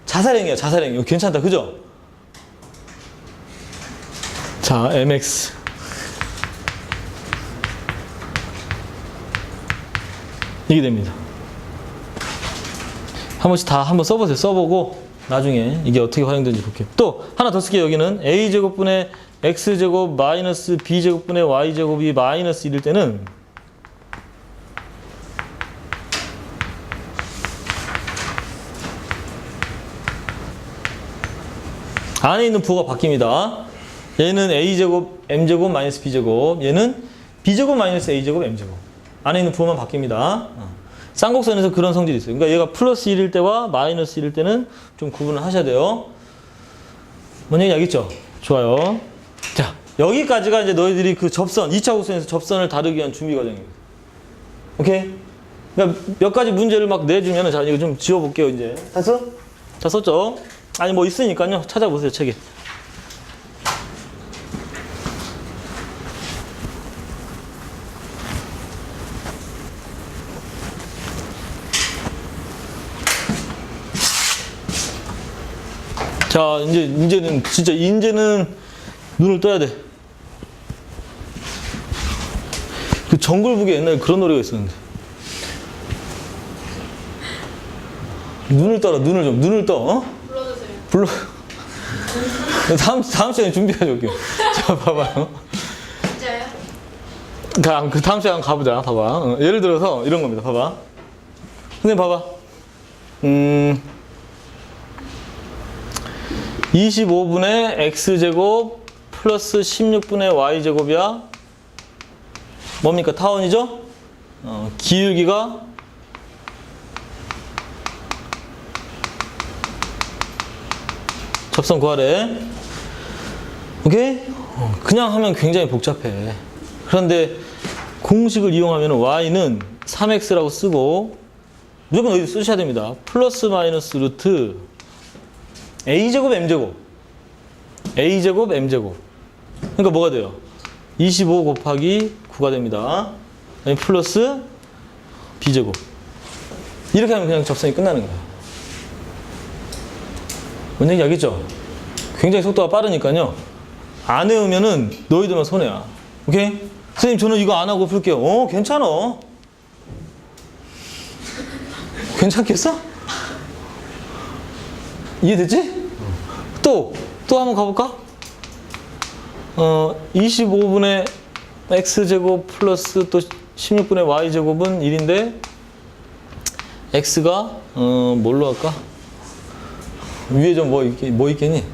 자살행위야, 자살행위. 괜찮다, 그죠? 자, mx. 이게 됩니다. 한 번씩 다 한번 써보세요. 써보고 나중에 이게 어떻게 활용되는지 볼게요. 또 하나 더 쓸게요. 여기는 a제곱분의 x제곱 마이너스 b제곱분의 y제곱이 마이너스 1일 때는 안에 있는 부호가 바뀝니다. 얘는 a제곱 m제곱 마이너스 b제곱, 얘는 b제곱 마이너스 a제곱 m제곱. 안에 있는 부호만 바뀝니다. 쌍곡선에서 그런 성질이 있어요. 그러니까 얘가 플러스 1일 때와 마이너스 1일 때는 좀 구분을 하셔야 돼요. 뭔 얘기 알겠죠? 좋아요. 자, 여기까지가 이제 너희들이 그 접선, 2차 곡선에서 접선을 다루기 위한 준비 과정입니다. 오케이? 그러니까 몇 가지 문제를 막 내주면은, 자, 이거 좀 지워볼게요, 이제. 됐어? 자, 썼죠? 아니, 뭐 있으니까요. 찾아보세요, 책에. 자, 이제는, 진짜, 이제는 눈을 떠야 돼. 그 정글북에 옛날에 그런 노래가 있었는데. 눈을 떠라, 눈을 떠, 어? 불러주세요. 다음 시간에 준비하자, 올게요. 자, 봐봐요. 진짜요? 그 다음 시간에 가보자, 봐봐. 예를 들어서 이런 겁니다, 봐봐. 선생님, 봐봐. 25분의 x제곱 플러스 16분의 y제곱이야. 뭡니까? 타원이죠? 기울기가 접선 구하래. 오케이? 그냥 하면 굉장히 복잡해. 그런데 공식을 이용하면 y는 3x라고 쓰고 무조건 여기 쓰셔야 됩니다. 플러스 마이너스 루트 a제곱 m제곱 a제곱 m제곱 그러니까 뭐가 돼요? 25 곱하기 9가 됩니다. 플러스 b제곱 이렇게 하면 그냥 접선이 끝나는 거예요. 뭔 얘기 알겠죠? 굉장히 속도가 빠르니까요. 안 외우면은 너희들만 손해야. 오케이? 선생님 저는 이거 안 하고 풀게요. 괜찮아. 괜찮겠어? 이해됐지? 또 한번 가볼까? 25분의 x제곱 플러스 또 16분의 y제곱은 1인데 x가 뭘로 할까? 위에 좀 뭐 있겠니?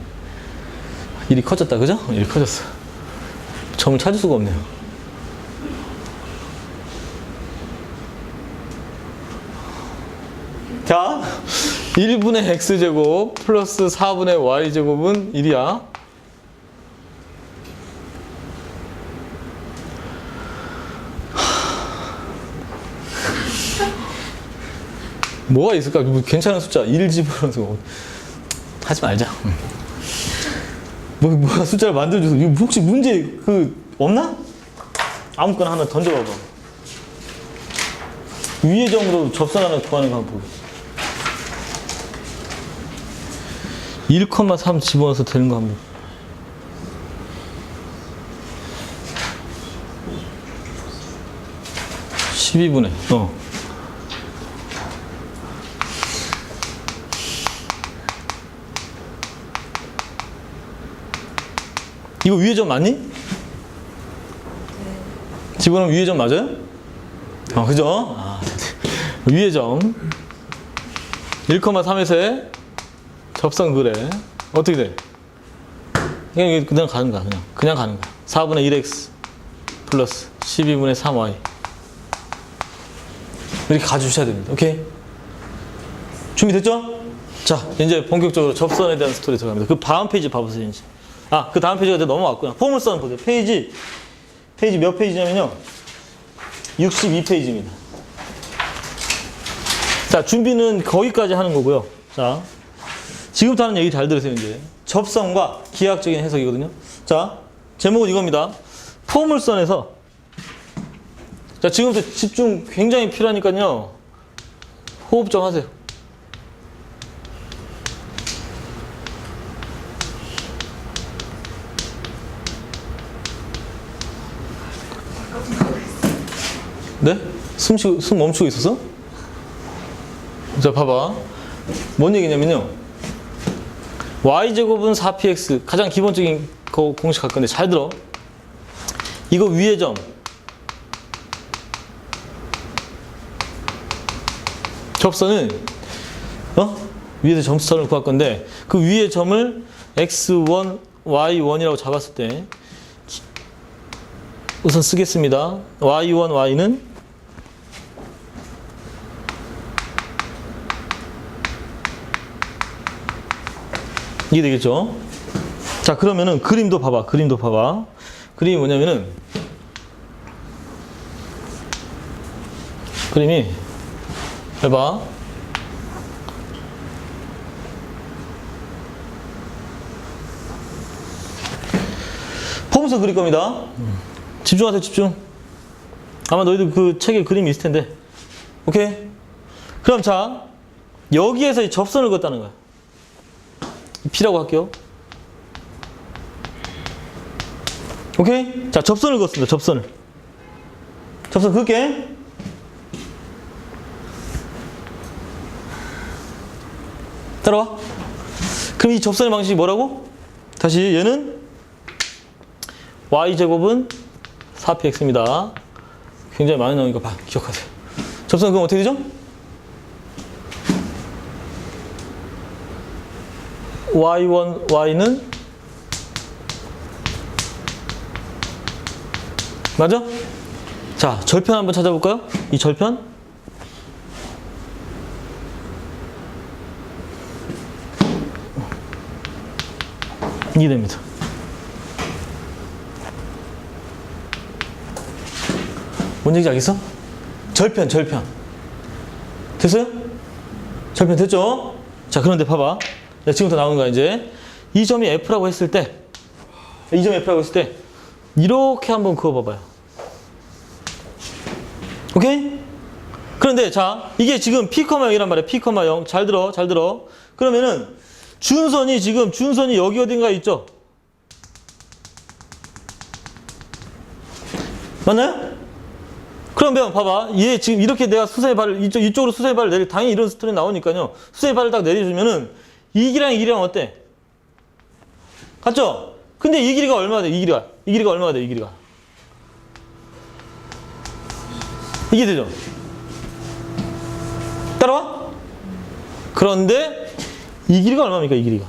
1이 커졌다, 그죠? 1이 커졌어. 점을 찾을 수가 없네요. 자, 1분의 x제곱 플러스 4분의 y제곱은 1이야. 뭐가 있을까? 뭐 괜찮은 숫자 1 집어넣어서 하지 말자. 뭐가 숫자를 만들어줘서 이거 혹시 문제 없나? 아무거나 하나 던져봐봐. 위의 점으로 접선 하나 구하는 거 한번 보게. 1,3 집어넣어서 되는 거 한번. 어. 12분의 이거 위의 점 맞니? 집어넣으면 위의 점 맞아요? 그죠? 위의 점 1,3에서의 접선 그래. 어떻게 돼? 그냥 가는 거야. 그냥 가는 거야. 4분의 1x 플러스 12분의 3y 이렇게 가주셔야 됩니다. 오케이? 준비됐죠? 자, 이제 본격적으로 접선에 대한 스토리 들어갑니다. 그 다음 페이지 봐보세요, 이제. 그 다음 페이지가 넘어왔구나. 포물선 보세요. 페이지 몇 페이지냐면요. 62페이지입니다. 자, 준비는 거기까지 하는 거고요. 자, 지금부터 하는 얘기 잘 들으세요, 이제. 접선과 기하학적인 해석이거든요. 자, 제목은 이겁니다. 포물선에서, 자, 지금부터 집중 굉장히 필요하니까요. 호흡 좀 하세요. 네? 숨 멈추고 있었어? 자, 봐봐. 뭔 얘기냐면요. y제곱은 4px. 가장 기본적인 공식 갈 건데, 잘 들어. 이거 위의 점. 접선은, 위에서 점수선을 구할 건데, 그 위의 점을 x1, y1이라고 잡았을 때, 우선 쓰겠습니다. y1, y는 이게 되겠죠? 자, 그러면은 그림도 봐봐. 그림이 뭐냐면은 그림이 해봐. 포물선 그릴 겁니다. 집중하세요, 집중. 아마 너희들 그 책에 그림이 있을 텐데. 오케이? 그럼 자, 여기에서 이 접선을 그었다는 거야. P라고 할게요. 오케이? 자, 접선을 그었습니다. 접선 그을게. 따라와. 그럼 이 접선의 방식이 뭐라고? 다시 얘는 y제곱은 4px입니다. 굉장히 많이 나오니까 기억하세요. 접선 그럼 어떻게 되죠? y1, y는 맞아? 자, 절편 한번 찾아볼까요? 이 절편 이게 됩니다. 뭔 얘기인지 알겠어? 절편 됐어요? 절편 됐죠? 자, 그런데 봐봐. 지금부터 나오는 거야, 이제. 이 점이 F라고 했을 때, 이렇게 한번 그어봐봐요. 오케이? 그런데, 자, 이게 지금 P,0이란 말이야. P,0. 잘 들어. 그러면은, 준선이 여기 어딘가에 있죠? 맞나요? 그러면 봐봐. 얘 지금 이렇게 내가 수세의 발을, 이쪽으로 수세의 발을 내리, 당연히 이런 스토리 나오니까요. 수세의 발을 딱 내려주면은, 이 길이랑 어때? 같죠? 근데 이 길이가 얼마나 돼? 이 길이가 얼마나 돼? 이게 되죠? 따라와? 그런데 이 길이가 얼마입니까? 이 길이가.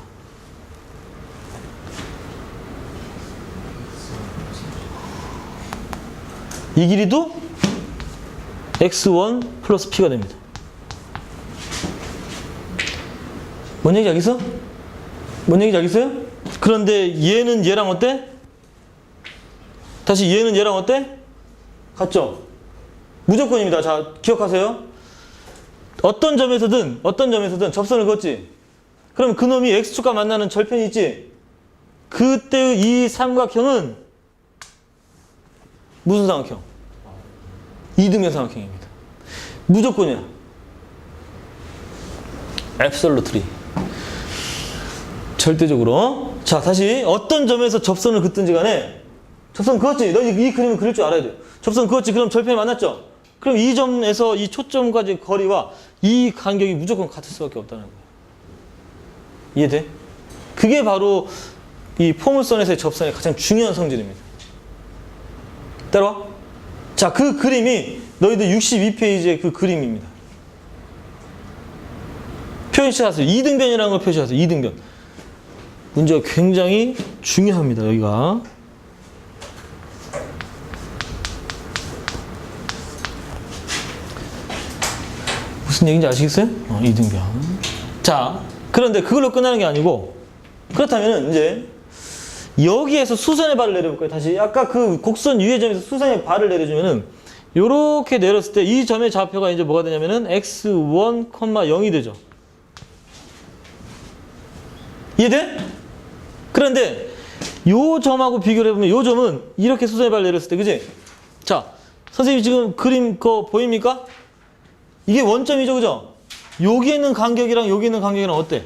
이 길이도 x1 플러스 p가 됩니다. 뭔 얘기인지 알겠어? 뭔 얘기인지 알겠어요? 그런데 얘는 얘랑 어때? 다시 얘는 얘랑 어때? 같죠? 무조건입니다. 자, 기억하세요. 어떤 점에서든 접선을 그었지? 그럼 그놈이 x축과 만나는 절편이 있지? 그때 이 삼각형은 무슨 삼각형? 이등변 삼각형입니다. 무조건이야. Absolutely. 절대적으로. 자, 다시 어떤 점에서 접선을 긋든지 간에 접선 그었지? 너 이 그림을 그릴 줄 알아야 돼요. 접선 그었지? 그럼 절편이 만났죠? 그럼 이 점에서 이 초점까지 거리와 이 간격이 무조건 같을 수밖에 없다는 거예요. 이해돼? 그게 바로 이 포물선에서의 접선의 가장 중요한 성질입니다. 따라와. 자, 그 그림이 너희들 62페이지의 그 그림입니다. 표시하세요. 이등변이라는 걸 표시하세요. 이등변. 문제가 굉장히 중요합니다. 여기가. 무슨 얘기인지 아시겠어요? 이등변. 자, 그런데 그걸로 끝나는 게 아니고, 그렇다면 이제 여기에서 수선의 발을 내려볼 거예요. 다시 아까 그 곡선 유의점에서 수선의 발을 내려주면은 요렇게 내렸을 때 이 점의 좌표가 이제 뭐가 되냐면은 x1, 0이 되죠. 이해돼? 그런데 요 점하고 비교를 해보면 요 점은 이렇게 수선의 발을 내렸을 때, 그지? 자, 선생님 지금 그림 거 보입니까? 이게 원점이죠, 그죠? 여기 있는 간격이랑 여기 있는 간격이랑 어때?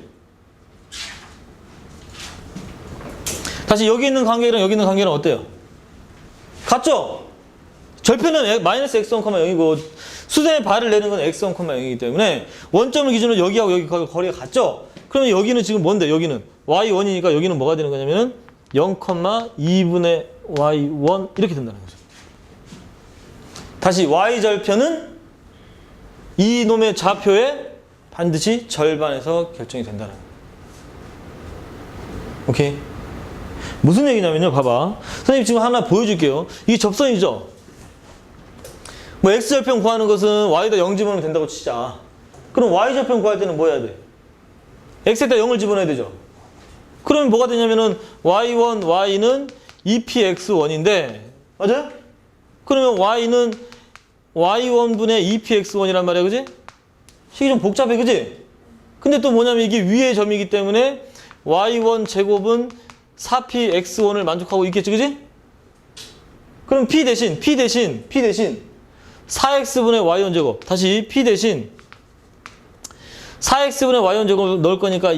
다시 여기 있는 간격이랑 여기 있는 간격이랑 어때요? 같죠? 절편은 마이너스 x1, 0이고 수선의 발을 내는 건 x1, 0이기 때문에 원점을 기준으로 여기하고 여기 거리가 같죠? 그러면 여기는 지금 뭔데? 여기는 y1이니까 여기는 뭐가 되는 거냐면은 0,2분의 y1 이렇게 된다는 거죠. 다시 y절편은 이 놈의 좌표에 반드시 절반에서 결정이 된다는 거예요. 오케이? 무슨 얘기냐면요. 봐봐. 선생님 지금 하나 보여줄게요. 이게 접선이죠? 뭐 x절편 구하는 것은 y에다 0 집어넣으면 된다고 치자. 그럼 y절편 구할 때는 뭐 해야 돼? x에다 0을 집어넣어야 되죠. 그러면 뭐가 되냐면은 y1, y는 2px1인데 맞아요? 그러면 y는 y1분의 2px1이란 말이야, 그지? 식이 좀 복잡해, 그지? 근데 또 뭐냐면 이게 위의 점이기 때문에 y1 제곱은 4px1을 만족하고 있겠지, 그지? 그럼 p 대신 4x분의 y1 제곱. 다시 p 대신 4x분의 y1 제곱 넣을 거니까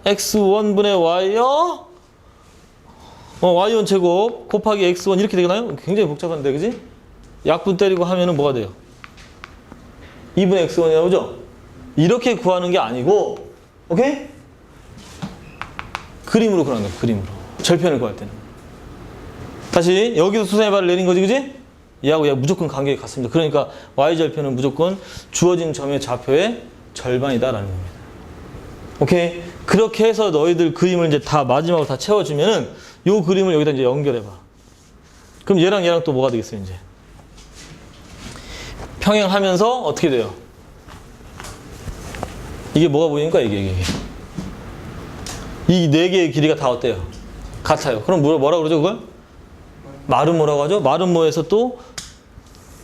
x1분의 y1 제곱 곱하기 x1 이렇게 되나요? 굉장히 복잡한데, 그지? 약분 때리고 하면은 뭐가 돼요? 2분의 x1이 나오죠? 이렇게 구하는 게 아니고, 오케이? 그림으로 구하는 거야, 그림으로. 절편을 구할 때는. 다시 여기서 수선의 발을 내린 거지, 그지? 얘하고 얘가 무조건 간격이 같습니다. 그러니까 y절편은 무조건 주어진 점의 좌표의 절반이다라는 겁니다. 오케이? 그렇게 해서 너희들 그림을 이제 다 마지막으로 다 채워주면은 요 그림을 여기다 이제 연결해봐. 그럼 얘랑 얘랑 또 뭐가 되겠어요, 이제? 평행하면서 어떻게 돼요? 이게 뭐가 보이니까 이게. 이 네 개의 길이가 다 어때요? 같아요. 그럼 뭐라 그러죠, 그걸? 마름모라고 하죠? 마름모에서 또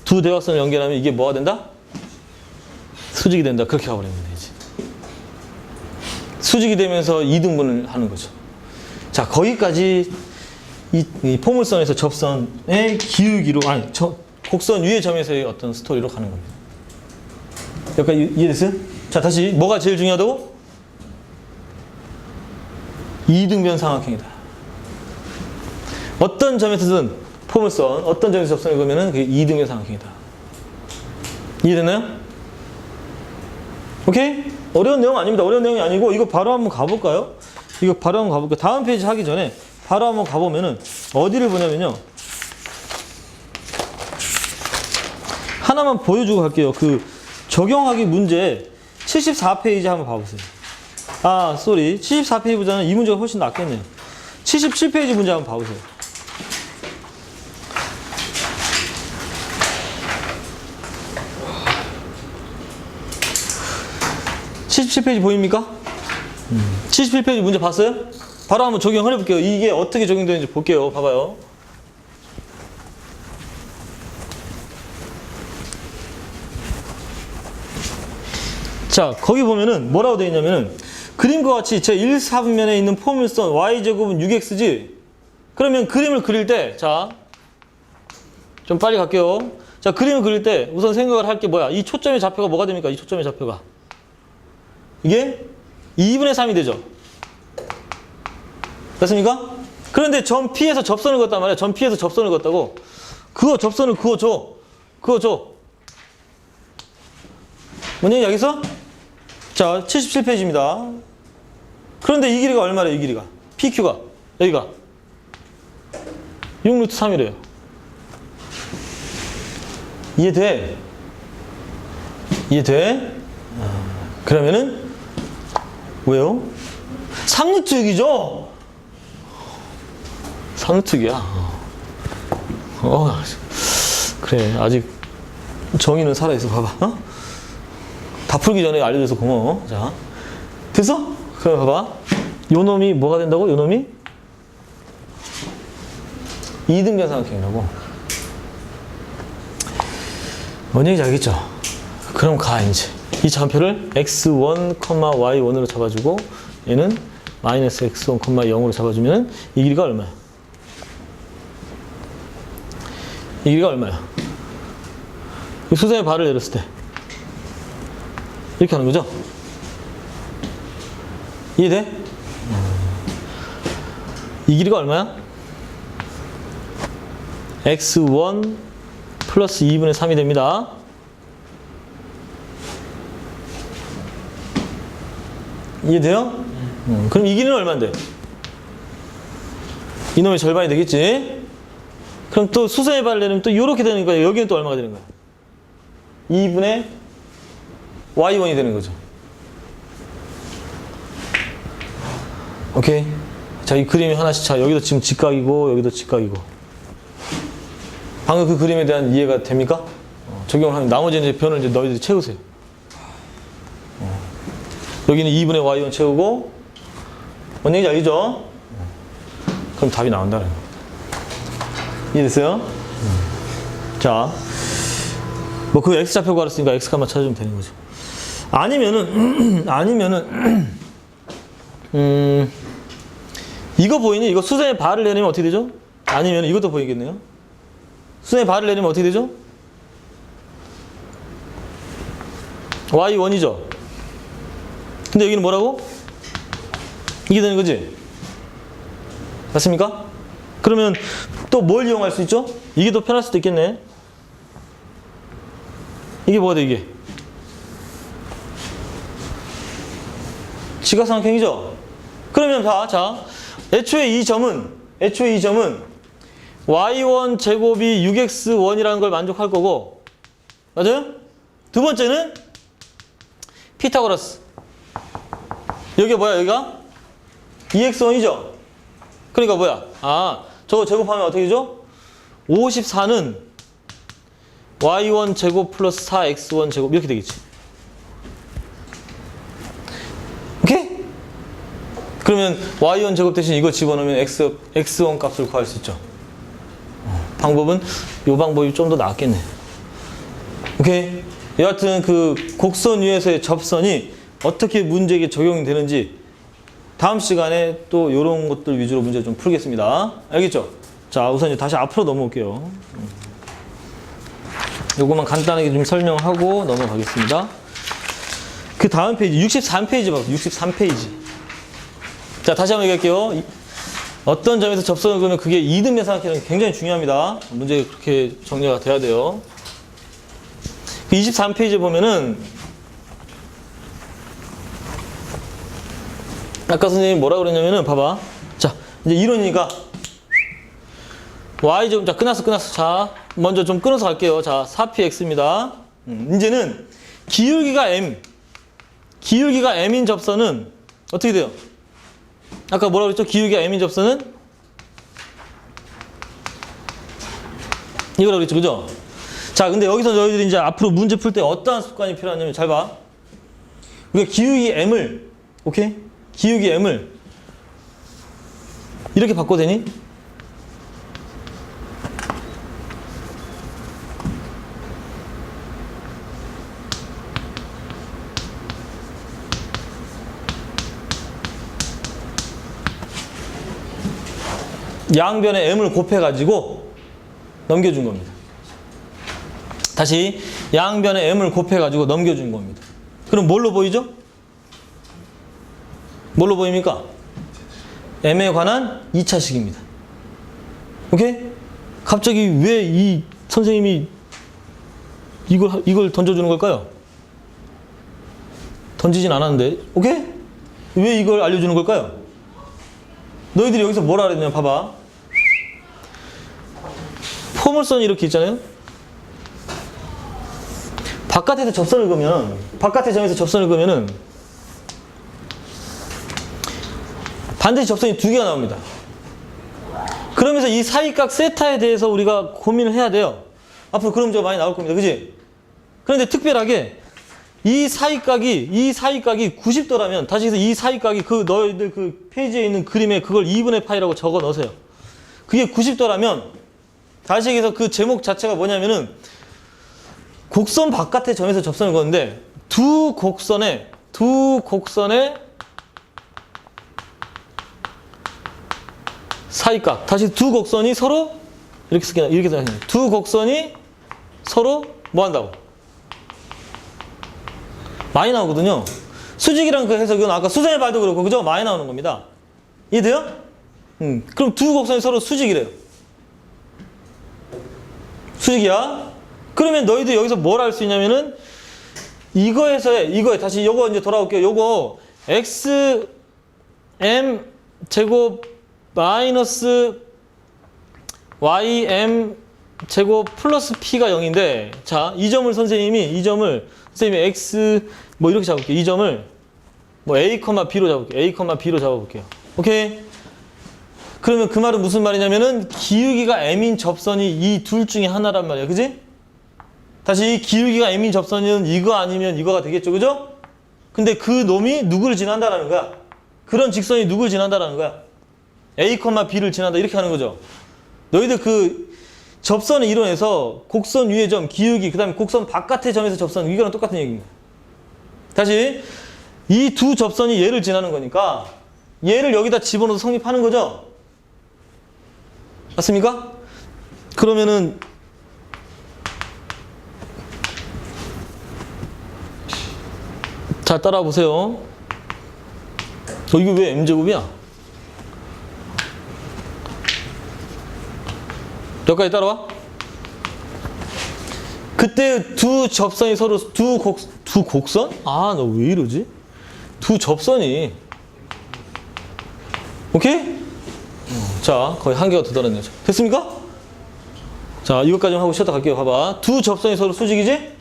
두 대각선을 연결하면 이게 뭐가 된다? 수직이 된다. 그렇게 가버리면 되지. 수직이 되면서 이등분을 하는 거죠. 자, 거기까지 이 포물선에서 접선의 기울기로, 곡선 위의 점에서의 어떤 스토리로 가는 겁니다. 여기까지 이해됐어요? 자, 다시 뭐가 제일 중요하다고? 이등변 삼각형이다. 어떤 점에서든 포물선, 어떤 점에서 접선을 그으면은 그게 이등변 삼각형이다. 이해됐나요? 오케이? 어려운 내용 아닙니다. 어려운 내용이 아니고 이거 바로 한번 가볼까요? 이거 바로 한번 가볼게요. 다음 페이지 하기 전에 바로 한번 가보면은 어디를 보냐면요. 하나만 보여주고 갈게요. 그 적용하기 문제 74페이지 한번 봐보세요. 74페이지보다는 이 문제가 훨씬 낫겠네요. 77페이지 문제 한번 봐보세요. (77페이지) 보입니까? 77페이지 문제 봤어요? 바로 한번 적용을 해볼게요. 이게 어떻게 적용되는지 볼게요. 봐봐요. 자, 거기 보면은 뭐라고 되어 있냐면은 그림과 같이 제 1사분면에 있는 포물선 y제곱은 6x지? 그러면 그림을 그릴 때, 자, 좀 빨리 갈게요. 자, 그림을 그릴 때 우선 생각을 할 게 뭐야? 이 초점의 좌표가 뭐가 됩니까? 이 초점의 좌표가. 이게 2분의 3이 되죠? 됐습니까? 그런데 점 P에서 접선을 걷단 말이야. 점 P에서 접선을 걷다고. 접선을 그거 줘. 뭔 얘기 알겠어? 자, 77페이지입니다. 그런데 이 길이가 얼마래, 이 길이가? PQ가. 여기가. 6 루트 3이래요. 이해돼? 이해돼? 그러면은 왜요? 3 루트 6이죠? 3 루트 6이야. 그래, 아직 정의는 살아있어. 봐봐. 어? 다 풀기 전에 알려줘서 고마워. 자, 됐어? 그럼 봐봐. 요 놈이 뭐가 된다고? 요 놈이 2등변 삼각형이라고. 뭔 얘기인지 알겠죠? 그럼 가, 이제. 이 좌표를 x1, y1으로 잡아주고, 얘는 마이너스 x1, 0으로 잡아주면 이 길이가 얼마야? 이 길이가 얼마야? 수선의 발을 내렸을 때. 이렇게 하는 거죠? 이해돼? 이 길이가 얼마야? x1 플러스 2분의 3이 됩니다. 이해돼요? 그럼 이 길이는 얼마인데? 이놈의 절반이 되겠지? 그럼 또 수선의 발을 내리면 또 이렇게 되는 거야. 여기는 또 얼마가 되는 거야? 2분의 y1이 되는 거죠. 오케이? 자, 이 그림이 하나씩. 자, 여기도 지금 직각이고, 여기도 직각이고. 방금 그 그림에 대한 이해가 됩니까? 적용을 하면 나머지 이제 변을 이제 너희들이 채우세요. 여기는 2분의 y1 채우고, 뭔 얘기인지 알겠죠? 그럼 답이 나온다는 거예요. 이해됐어요? 자, 뭐 그 x좌표 구하랬으니까 x값만 찾아주면 되는 거죠. 아니면은 이거 보이니? 이거 수선의 발을 내리면 어떻게 되죠? 아니면 이것도 보이겠네요. 수선의 발을 내리면 어떻게 되죠? y1이죠. 근데 여기는 뭐라고? 이게 되는 거지? 맞습니까? 그러면 또 뭘 이용할 수 있죠? 이게 더 편할 수도 있겠네. 이게 뭐가 돼, 이게? 직각삼각형이죠? 그러면 자, 애초에 이 점은 y1 제곱이 6x1이라는 걸 만족할 거고, 맞아요? 두 번째는 피타고라스. 여기가 뭐야, 여기가? 2x1이죠? 그러니까 뭐야? 저거 제곱하면 어떻게 되죠? 54는 y1 제곱 플러스 4x1 제곱 이렇게 되겠지. 오케이? 그러면 y1 제곱 대신 이거 집어넣으면 x1 값을 구할 수 있죠. 방법은 이 방법이 좀 더 낫겠네. 오케이? 여하튼 그 곡선 위에서의 접선이 어떻게 문제에 적용이 되는지 다음 시간에 또 이런 것들 위주로 문제 좀 풀겠습니다. 알겠죠? 자, 우선 이제 다시 앞으로 넘어올게요. 요거만 간단하게 좀 설명하고 넘어가겠습니다. 그 다음 페이지, 63페이지 봐요. 63페이지. 자, 다시 한번 얘기할게요. 어떤 점에서 접선을 그러면 그게 2등변 삼각형은 굉장히 중요합니다. 문제 그렇게 정리가 돼야 돼요. 그 23페이지 보면은 아까 선생님이 뭐라 그랬냐면은 봐봐. 자, 이제 이론이니까 y 자, 끝났어. 자, 먼저 좀 끊어서 갈게요. 자, 4px입니다. 이제는 기울기가 m인 접선은 어떻게 돼요? 아까 뭐라 그랬죠? 기울기가 m인 접선은 이거라고 그랬죠, 그죠? 자, 근데 여기서 너희들이 이제 앞으로 문제 풀 때 어떠한 습관이 필요하냐면 잘 봐. 우리가 기울기 m을, 오케이? 기울기 m을 이렇게 바꿔도 되니? 양변에 m을 곱해가지고 넘겨준 겁니다. 다시 양변에 m을 곱해가지고 넘겨준 겁니다. 그럼 뭘로 보이죠? 뭘로 보입니까? m에 관한 2차식입니다. 오케이? 갑자기 왜 이 선생님이 이걸 던져주는 걸까요? 던지진 않았는데. 오케이? 왜 이걸 알려주는 걸까요? 너희들이 여기서 뭐라 그랬냐면 봐봐. 포물선이 이렇게 있잖아요. 바깥에서 접선을 그으면, 바깥의 점에서 접선을 그으면은 반드시 접선이 두 개가 나옵니다. 그러면서 이 사이각 세타에 대해서 우리가 고민을 해야 돼요. 앞으로 그런 문제가 많이 나올 겁니다. 그지? 그런데 특별하게 이 사이각이 90도라면, 다시 해서 이 사이각이 너희들 그 페이지에 있는 그림에 그걸 2분의 파이라고 적어 넣으세요. 그게 90도라면, 다시 얘기해서 그 제목 자체가 뭐냐면은, 곡선 바깥의 점에서 접선을 거는데, 두 곡선의 사이각. 다시 두 곡선이 서로, 이렇게 생각해요. 두 곡선이 서로 뭐 한다고? 많이 나오거든요. 수직이랑 그 해석은 아까 수선의 발도 그렇고, 그죠? 많이 나오는 겁니다. 이해돼요? 그럼 두 곡선이 서로 수직이래요. 수직이야. 그러면 너희들 여기서 뭘 할 수 있냐면은, 이거에 다시 요거 이제 돌아올게요. 요거, x, m 제곱 마이너스 y, m 제곱 플러스 p가 0인데, 자, 이 점을 선생님이 x 뭐 이렇게 잡을게요. 이 점을 뭐 a, b로 잡을게요. a, b로 잡아볼게요. 오케이? 그러면 그 말은 무슨 말이냐면은 기울기가 m인 접선이 이 둘 중에 하나란 말이야. 그지? 다시 기울기가 m인 접선은 이거 아니면 이거가 되겠죠. 그죠? 근데 그 놈이 누구를 지난다라는 거야. 그런 직선이 누구를 지난다라는 거야. a, b를 지난다. 이렇게 하는 거죠. 너희들 그 접선을 이론에서 곡선 위의 점, 기울기, 그 다음에 곡선 바깥의 점에서 접선, 이거랑 똑같은 얘기입니다. 다시 이 두 접선이 얘를 지나는 거니까 얘를 여기다 집어넣어서 성립하는 거죠. 맞습니까? 그러면은 잘 따라와 보세요. 이거 왜 m제곱이야? 여기까지 따라와. 그때 두 접선이 서로 두 곡선? 아, 너 왜 이러지? 두 접선이. 오케이? 자, 거의 한 개가 더 들었네요. 됐습니까? 자, 이것까지만 하고 쉬었다 갈게요. 봐봐. 두 접선이 서로 수직이지?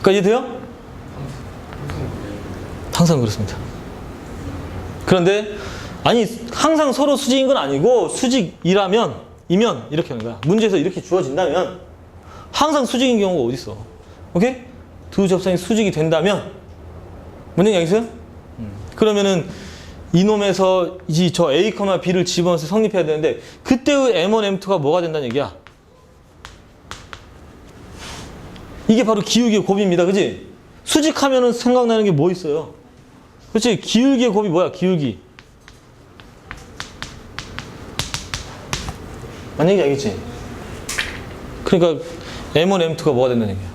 까지 돼요? 항상 그렇습니다. 그런데 아니 항상 서로 수직인 건 아니고 수직이면 이렇게 하는 거야. 문제에서 이렇게 주어진다면 항상 수직인 경우가 어디 있어? 오케이? 두 접선이 수직이 된다면 뭔 얘기 알겠어요? 그러면은 이놈에서 저 A, B를 집어넣어서 성립해야 되는데 그때의 M1, M2가 뭐가 된다는 얘기야? 이게 바로 기울기의 곱입니다. 그지? 수직하면은 생각나는 게 뭐 있어요? 그렇지? 기울기의 곱이 뭐야? 기울기. 맞는 얘기 알겠지? 그러니까 M1, M2가 뭐가 된다는 얘기야?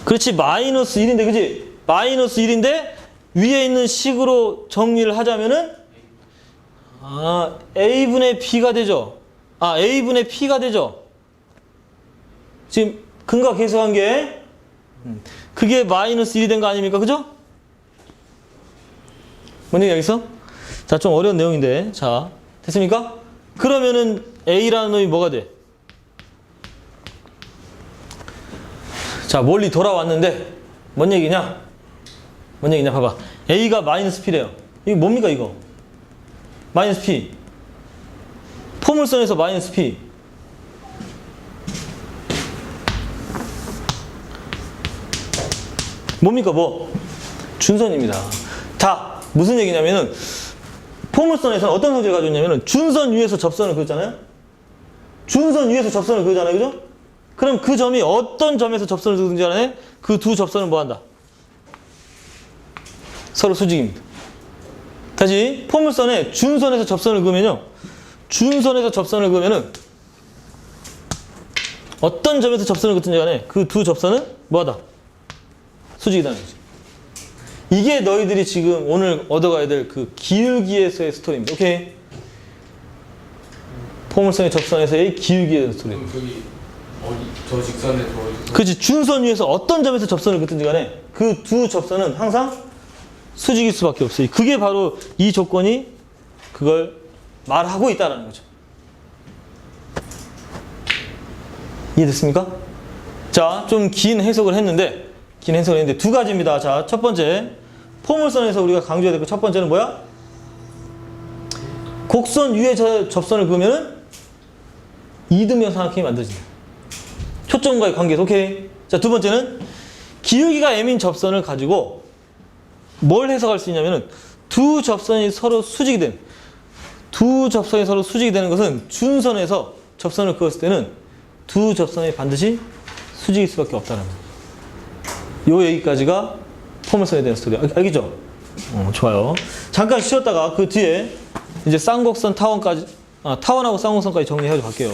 그렇지. 마이너스 1인데 그지? 마이너스 1인데 위에 있는 식으로 정리를 하자면은 A분의 B가 되죠. A분의 P가 되죠. 지금 근과 계수한 게 그게 마이너스 1이 된 거 아닙니까? 그죠? 뭔 얘기 알겠어? 자, 좀 어려운 내용인데. 자, 됐습니까? 그러면은 A라는 놈이 뭐가 돼? 자, 멀리 돌아왔는데 뭔 얘기냐? 뭔 얘기냐? 봐봐. A가 마이너스 P래요. 이거 뭡니까 이거? 마이너스 P. 포물선에서 마이너스 P. 뭡니까 뭐? 준선입니다. 자, 무슨 얘기냐면은 포물선에서는 어떤 성질을 가지고 있냐면은 준선 위에서 접선을 그었잖아요. 준선 위에서 접선을 그었잖아요. 그죠? 그럼 그 점이 어떤 점에서 접선을 그든지 간에 그 두 접선은 뭐 한다? 서로 수직입니다. 다시 포물선에 준선에서 접선을 그으면요. 준선에서 접선을 그으면은 어떤 점에서 접선을 그든지 간에 그 두 접선은 뭐하다? 수직이다는 거지. 이게 너희들이 지금 오늘 얻어가야 될 그 기울기에서의 스토리입니다. 오케이? 포물선의 접선에서의 기울기의 스토리. 그럼 저기 저 직선에 저 그렇지. 준선 위에서 어떤 점에서 접선을 긋든지 간에 그 두 접선은 항상 수직일 수밖에 없어요. 그게 바로 이 조건이 그걸 말하고 있다는 거죠. 이해됐습니까? 자, 좀 긴 해석을 했는데 두 가지입니다. 자, 첫 번째 포물선에서 우리가 강조해야 될 거 첫 번째는 뭐야? 곡선 위에 접선을 그으면은 이등변 삼각형이 만들어진다. 초점과의 관계에서 오케이. 자, 두 번째는 기울기가 m인 접선을 가지고 뭘 해석할 수 있냐면은 두 접선이 서로 수직이 되는 것은 준선에서 접선을 그었을 때는 두 접선이 반드시 수직일 수밖에 없다는 거예요. 요 얘기까지가 포물선에 대한 스토리. 알겠죠? 좋아요. 잠깐 쉬었다가 그 뒤에 이제 쌍곡선 타원하고 쌍곡선까지 정리해서 갈게요.